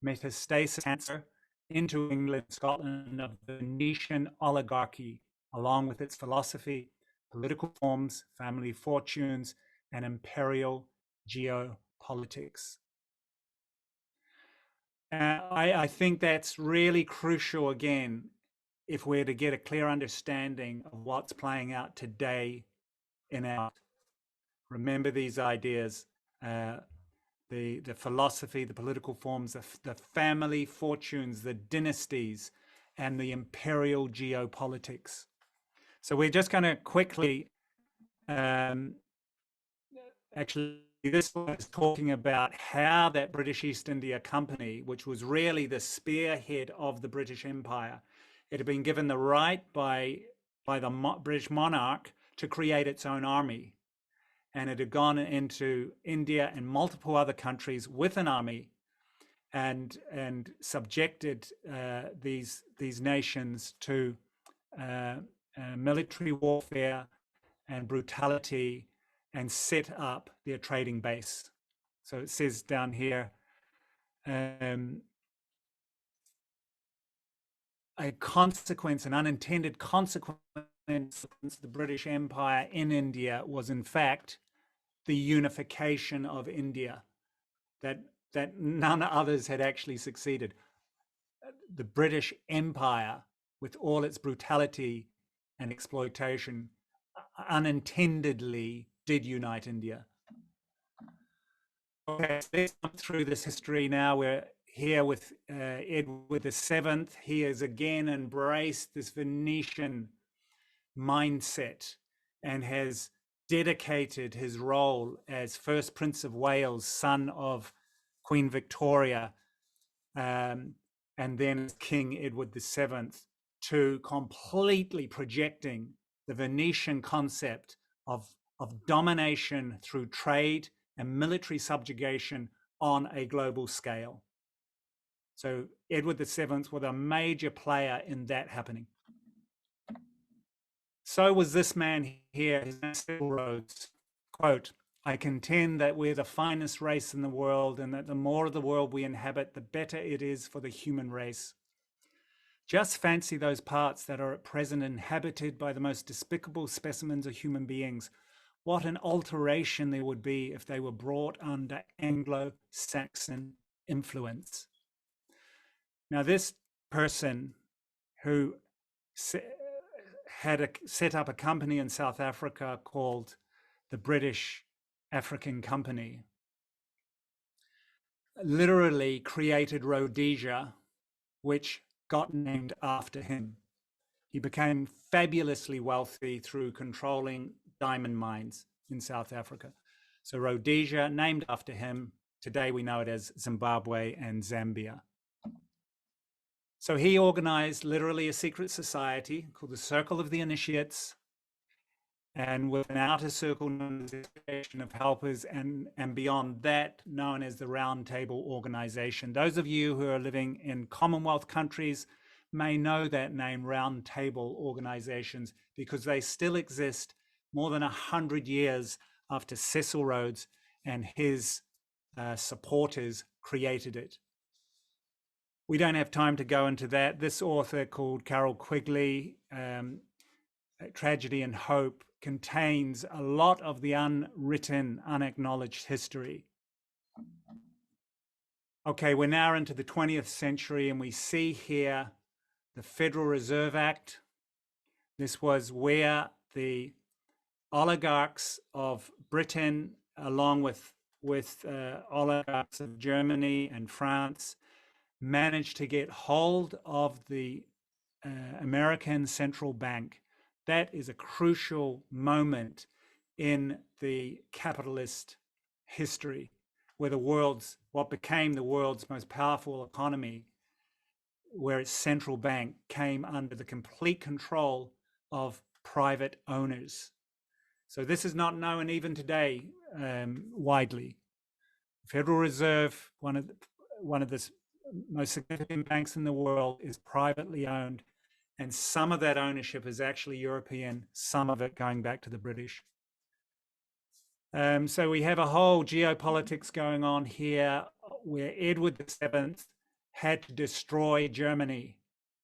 metastasis cancer into England, Scotland of the Venetian oligarchy, along with its philosophy, political forms, family fortunes, and imperial geopolitics. I think that's really crucial, again, if we're to get a clear understanding of what's playing out today in our. Remember these ideas, the philosophy, the political forms, the family fortunes, the dynasties, and the imperial geopolitics. So we're just going to quickly, actually, this one is talking about how that British East India Company, which was really the spearhead of the British Empire, it had been given the right by the British monarch to create its own army. And it had gone into India and multiple other countries with an army and subjected these nations to military warfare and brutality and set up their trading base. So it says down here, a consequence, an unintended consequence of the British Empire in India was in fact the unification of India, that none others had actually succeeded. The British Empire, with all its brutality and exploitation, unintendedly did unite India. Okay, so let's come through this history now. We're here with Edward VII. He has again embraced this Venetian mindset and has dedicated his role as first Prince of Wales, son of Queen Victoria, and then King Edward VII, to completely projecting the Venetian concept of domination through trade and military subjugation on a global scale. So Edward VII was a major player in that happening. So was this man here, his name is Cecil Rhodes. Quote, I contend that we're the finest race in the world, and that the more of the world we inhabit, the better it is for the human race. Just fancy those parts that are at present inhabited by the most despicable specimens of human beings. What an alteration there would be if they were brought under Anglo-Saxon influence. Now, this person who had set up a company in South Africa called the British African Company, literally created Rhodesia, which got named after him. He became fabulously wealthy through controlling diamond mines in South Africa. So Rhodesia, named after him, today we know it as Zimbabwe and Zambia. So he organized literally a secret society called the Circle of the Initiates, and with an outer circle known as the Association of Helpers, and beyond that known as the Round Table Organization. Those of you who are living in Commonwealth countries may know that name, Round Table Organizations, because they still exist more than 100 years after Cecil Rhodes and his supporters created it. We don't have time to go into that. This author called Carol Quigley, Tragedy and Hope, contains a lot of the unwritten, unacknowledged history. Okay, we're now into the 20th century, and we see here the Federal Reserve Act. This was where the oligarchs of Britain, along with oligarchs of Germany and France, managed to get hold of the American Central Bank. That is a crucial moment in the capitalist history, where what became the world's most powerful economy, where its central bank came under the complete control of private owners. So this is not known even today widely. Federal Reserve, one of the most significant banks in the world, is privately owned, and some of that ownership is actually European, some of it going back to the British. So we have a whole geopolitics going on here, where Edward VII had to destroy Germany.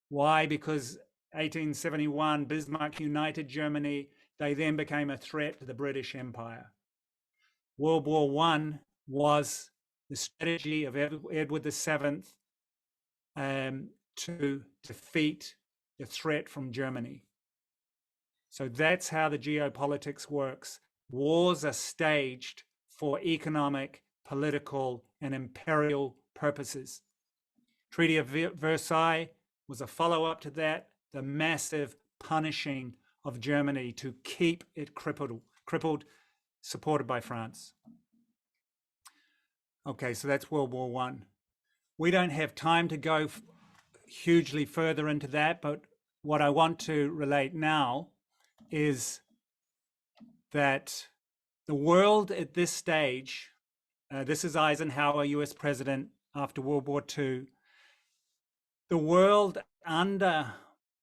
Why? Because 1871, Bismarck united Germany. They then became a threat to the British Empire. World War I was the strategy of Edward VII to defeat the threat from Germany. So that's how the geopolitics works. Wars are staged for economic, political, and imperial purposes. Treaty of Versailles was a follow-up to that, the massive punishing of Germany to keep it crippled, supported by France. Okay, so that's World War I. We don't have time to go hugely further into that, but what I want to relate now is that the world at this stage, this is Eisenhower, US president after World War II, the world under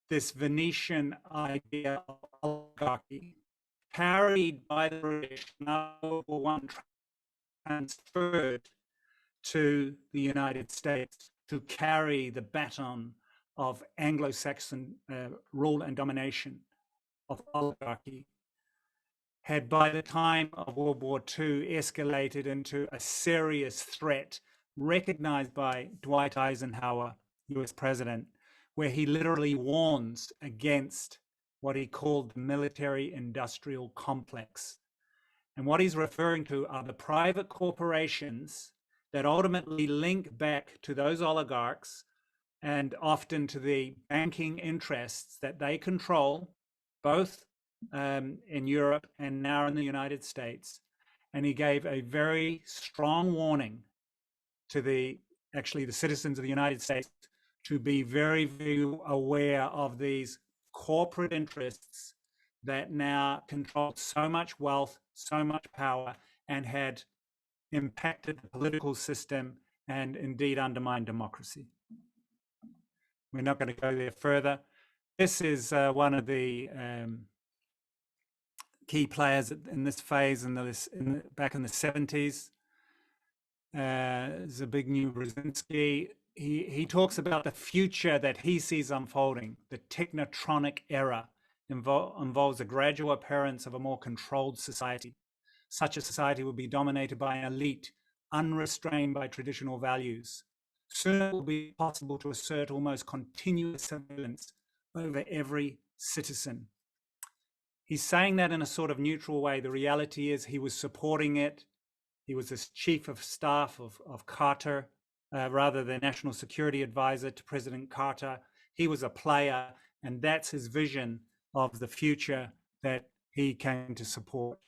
this Venetian idea of oligarchy, carried by the British, World War I, transferred to the United States to carry the baton of Anglo-Saxon rule and domination of oligarchy, had by the time of World War II escalated into a serious threat recognized by Dwight Eisenhower, US president, where he literally warns against what he called the military-industrial complex. And what he's referring to are the private corporations that ultimately link back to those oligarchs and often to the banking interests that they control, both in Europe and now in the United States. And he gave a very strong warning to the citizens of the United States to be very, very aware of these corporate interests that now control so much wealth, so much power, and had impacted the political system and indeed undermined democracy. We're not going to go there further. This is one of the key players in this phase back in the 70s. Zbigniew Brzezinski. He talks about the future that he sees unfolding. The technotronic era involves a gradual appearance of a more controlled society. Such a society will be dominated by an elite, unrestrained by traditional values. Soon it will be possible to assert almost continuous surveillance over every citizen. He's saying that in a sort of neutral way. The reality is he was supporting it. He was the chief of staff of Carter, rather the national security advisor to President Carter. He was a player, and that's his vision of the future that he came to support.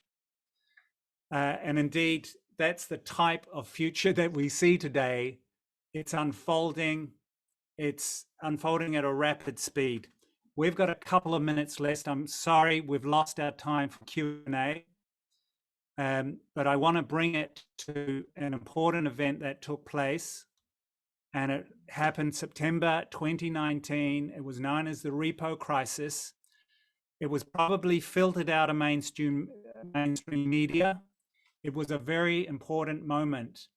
And indeed, that's the type of future that we see today. It's unfolding at a rapid speed. We've got a couple of minutes left. I'm sorry, we've lost our time for Q&A. But I want to bring it to an important event that took place, and it happened September 2019. It was known as the repo crisis. It was probably filtered out of mainstream media. It was a very important moment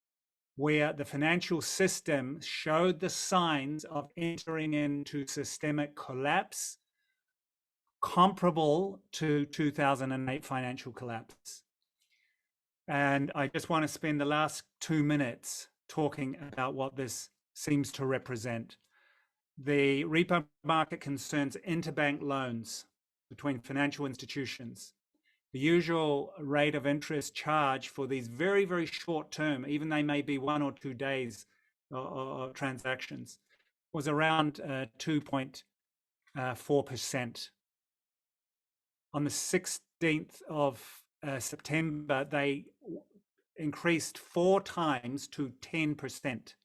where the financial system showed the signs of entering into systemic collapse, comparable to 2008 financial collapse. And I just want to spend the last 2 minutes talking about what this seems to represent. The repo market concerns interbank loans between financial institutions. The usual rate of interest charged for these very, very short term, even they may be 1 or 2 days of transactions, was around 2.4%. On the 16th of September, they increased 4 times to 10%.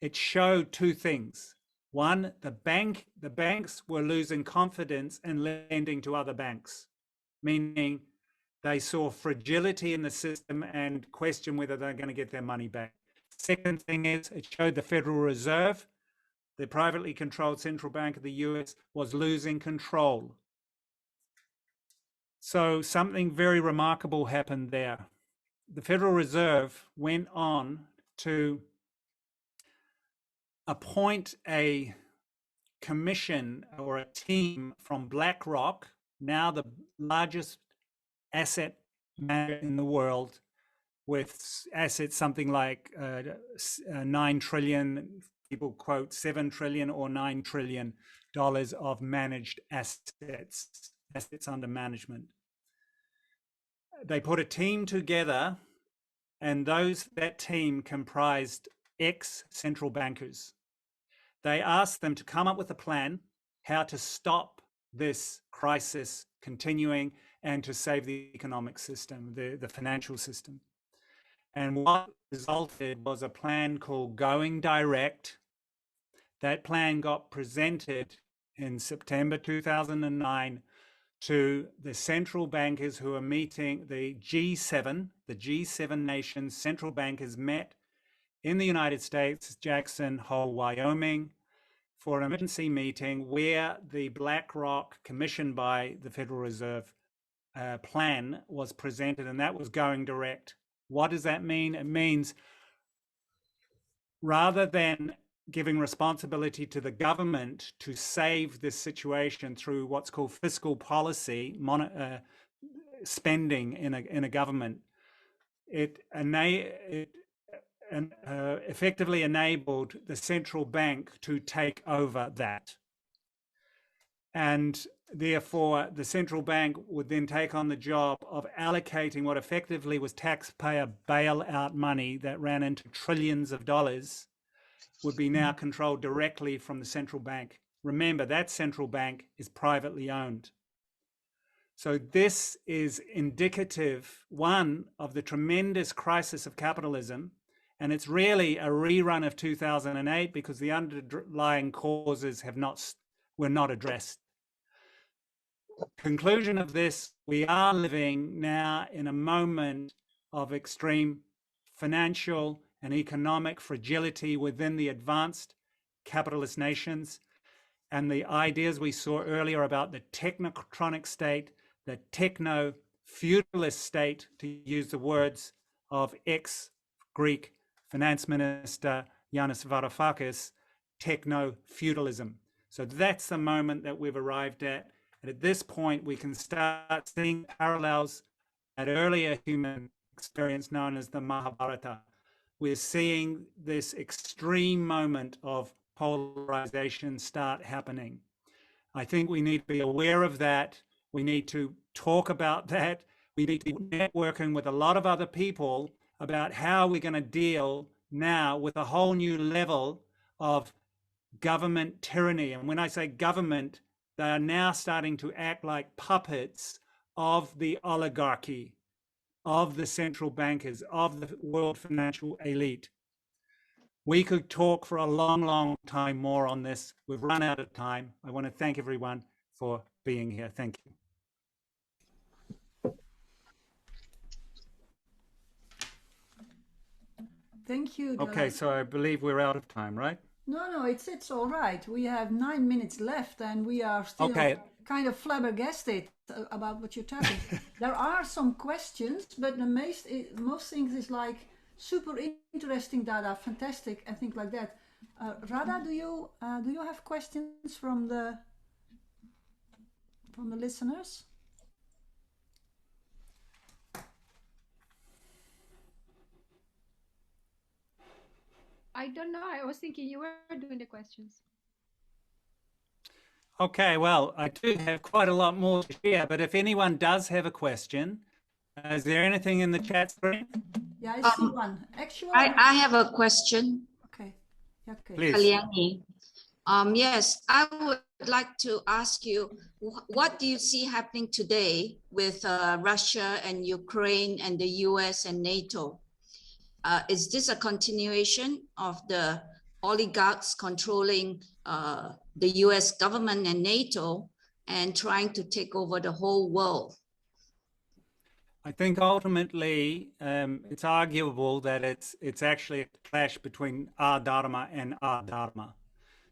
It showed two things. One, the banks were losing confidence in lending to other banks, meaning they saw fragility in the system and question whether they're going to get their money back. Second thing is, it showed the Federal Reserve, the privately controlled central bank of the US, was losing control. So something very remarkable happened there. The Federal Reserve went on to appoint a commission or a team from BlackRock, now the largest asset manager in the world, with assets something like 9 trillion, people quote 7 trillion or $9 trillion of managed assets under management. They put a team together, and that team comprised ex-central bankers. They asked them to come up with a plan how to stop this crisis continuing and to save the economic system, the financial system. And what resulted was a plan called Going Direct. That plan got presented in September 2009 to the central bankers who are meeting, the G7 nations, central bankers met in the United States, Jackson Hole, Wyoming, for an emergency meeting where the BlackRock, commissioned by the Federal Reserve, plan was presented, and that was Going Direct. What does that mean? It means rather than giving responsibility to the government to save this situation through what's called fiscal policy, spending in a government, it effectively enabled the central bank to take over that. And therefore, the central bank would then take on the job of allocating what effectively was taxpayer bailout money that ran into trillions of dollars, would be now controlled directly from the central bank. Remember, that central bank is privately owned. So this is indicative, one, of the tremendous crisis of capitalism, and it's really a rerun of 2008 because the underlying causes were not addressed. Conclusion of this, we are living now in a moment of extreme financial and economic fragility within the advanced capitalist nations. And the ideas we saw earlier about the technocratic state, the techno-feudalist state, to use the words of ex-Greek finance minister Yanis Varoufakis, techno-feudalism. So that's the moment that we've arrived at. And at this point, we can start seeing parallels at earlier human experience known as the Mahabharata. We're seeing this extreme moment of polarization start happening. I think we need to be aware of that. We need to talk about that. We need to be networking with a lot of other people about how we're going to deal now with a whole new level of government tyranny. And when I say government, they are now starting to act like puppets of the oligarchy, of the central bankers, of the world financial elite. We could talk for a long, long time more on this. We've run out of time. I want to thank everyone for being here. Thank you. Thank you. Okay, so I believe we're out of time, right? No, it's all right. We have 9 minutes left, and we are still kind of flabbergasted about what you're talking. There are some questions, but the most things is like super interesting data, fantastic, and things like that. Radha, do you have questions from the listeners? I don't know. I was thinking you were doing the questions. Okay, well, I do have quite a lot more to share, but if anyone does have a question, is there anything in the chat screen? Yeah, I see one. Actually, I have a question. Okay. Okay. Please. Kalyani. Yes, I would would like to ask you, what do you see happening today with Russia and Ukraine and the US and NATO? Is this a continuation of the oligarchs controlling the US government and NATO and trying to take over the whole world? I think ultimately it's arguable that it's actually a clash between our dharma and our dharma.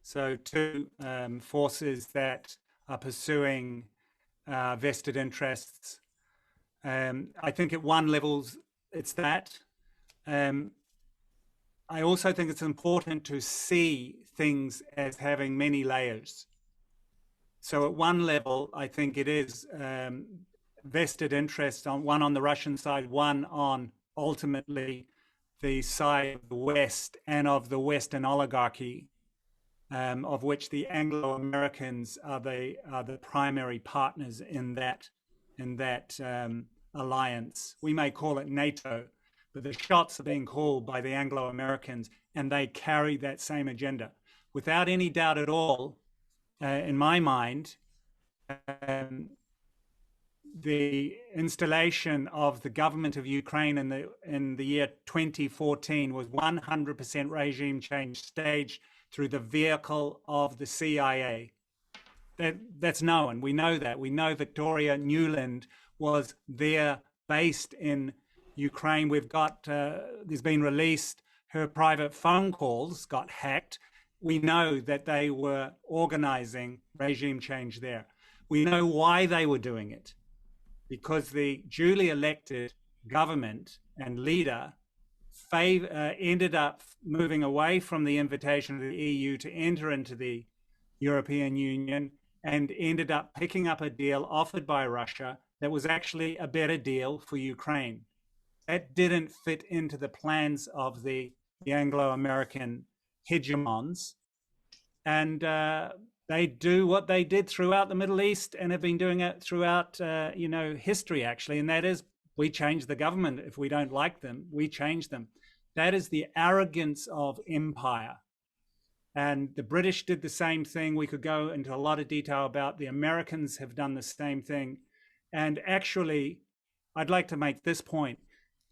So two forces that are pursuing vested interests. I think at one level it's that. I also think it's important to see things as having many layers. So at one level, I think it is vested interest on one on the Russian side, one on ultimately the side of the West and of the Western oligarchy, of which the Anglo-Americans are the primary partners in that alliance. We may call it NATO, but the shots are being called by the Anglo-Americans, and they carry that same agenda. Without any doubt at all, in my mind, the installation of the government of Ukraine in the year 2014 was 100% regime change staged through the vehicle of the CIA. That's known. We know that. We know Victoria Nuland was there, based in Ukraine. We've got, there's been released, her private phone calls got hacked. We know that they were organizing regime change there. We know why they were doing it. Because the duly elected government and leader ended up moving away from the invitation of the EU to enter into the European Union, and ended up picking up a deal offered by Russia that was actually a better deal for Ukraine. That didn't fit into the plans of the Anglo-American hegemons. And they do what they did throughout the Middle East and have been doing it throughout, history, actually. And that is, we change the government. If we don't like them, we change them. That is the arrogance of empire. And the British did the same thing. We could go into a lot of detail about the Americans have done the same thing. And actually, I'd like to make this point.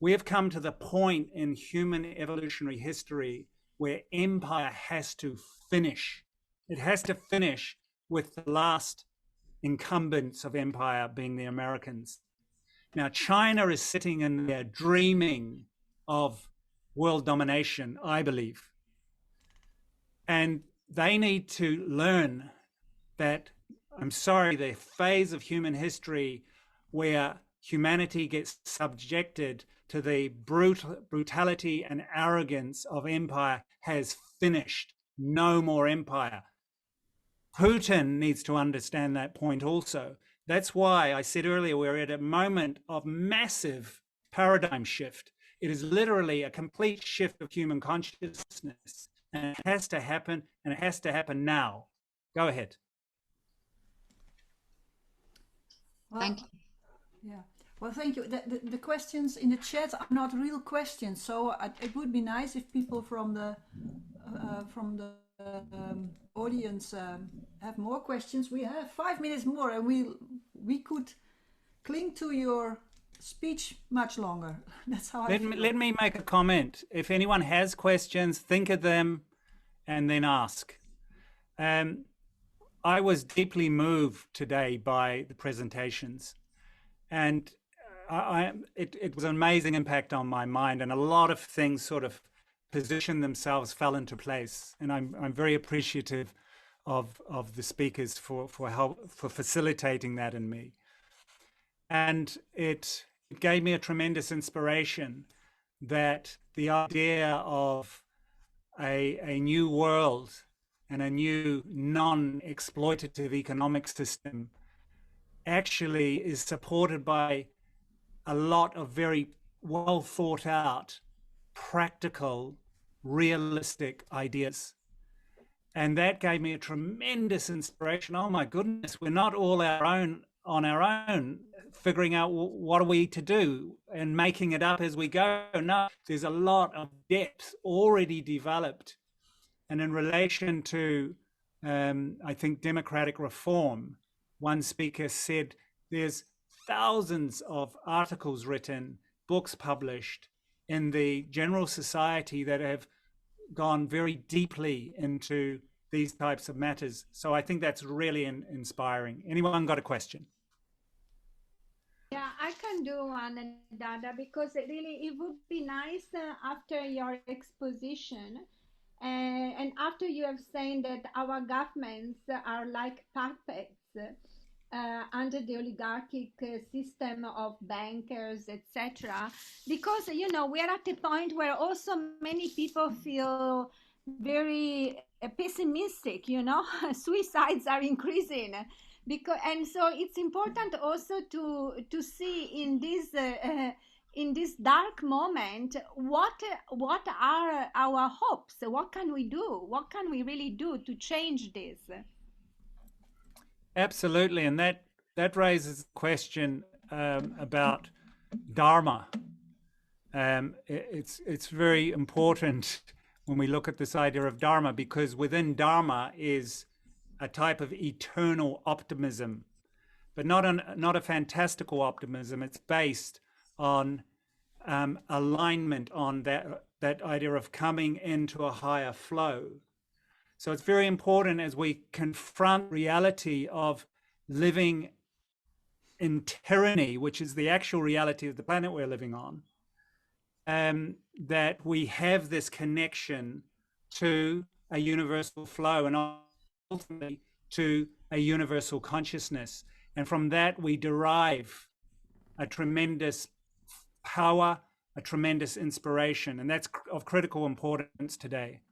We have come to the point in human evolutionary history where empire has to finish. It has to finish with the last incumbents of empire being the Americans. Now, China is sitting in there dreaming of world domination, I believe. And they need to learn that, I'm sorry, the phase of human history where humanity gets subjected to the brutality and arrogance of empire has finished. No more empire. Putin needs to understand that point also. That's why I said earlier, we're at a moment of massive paradigm shift. It is literally a complete shift of human consciousness. And it has to happen, and it has to happen now. Go ahead. Well, thank you. Yeah. Well, thank you. The questions in the chat are not real questions, so it would be nice if people from the audience have more questions. We have 5 minutes more, and we could cling to your speech much longer. That's how I feel. Let me make a comment. If anyone has questions, think of them and then ask. I was deeply moved today by the presentations, and it was an amazing impact on my mind, and a lot of things sort of positioned themselves, fell into place. And I'm very appreciative of the speakers for facilitating that in me. And it gave me a tremendous inspiration that the idea of a new world and a new non-exploitative economic system actually is supported by a lot of very well thought out, practical, realistic ideas. And that gave me a tremendous inspiration. Oh my goodness, we're not all on our own, figuring out what are we to do and making it up as we go. No, there's a lot of depth already developed. And in relation to I think, democratic reform. One speaker said there's thousands of articles written, books published in the general society that have gone very deeply into these types of matters. So I think that's really inspiring. Anyone got a question? Yeah, I can do one, Dada, because it would be nice after your exposition and after you have said that our governments are like puppets under the oligarchic system of bankers, etc. Because, you know, we are at a point where also many people feel very pessimistic, you know, suicides are increasing. And so it's important also to see in this dark moment what are our hopes, what can we do, what can we really do to change this. Absolutely, and that raises a question about dharma. It's very important when we look at this idea of dharma, because within dharma is a type of eternal optimism, but not a fantastical optimism. It's based on alignment, on that idea of coming into a higher flow. So it's very important as we confront reality of living in tyranny, which is the actual reality of the planet we're living on, that we have this connection to a universal flow and ultimately to a universal consciousness. And from that, we derive a tremendous power, a tremendous inspiration. And that's of critical importance today.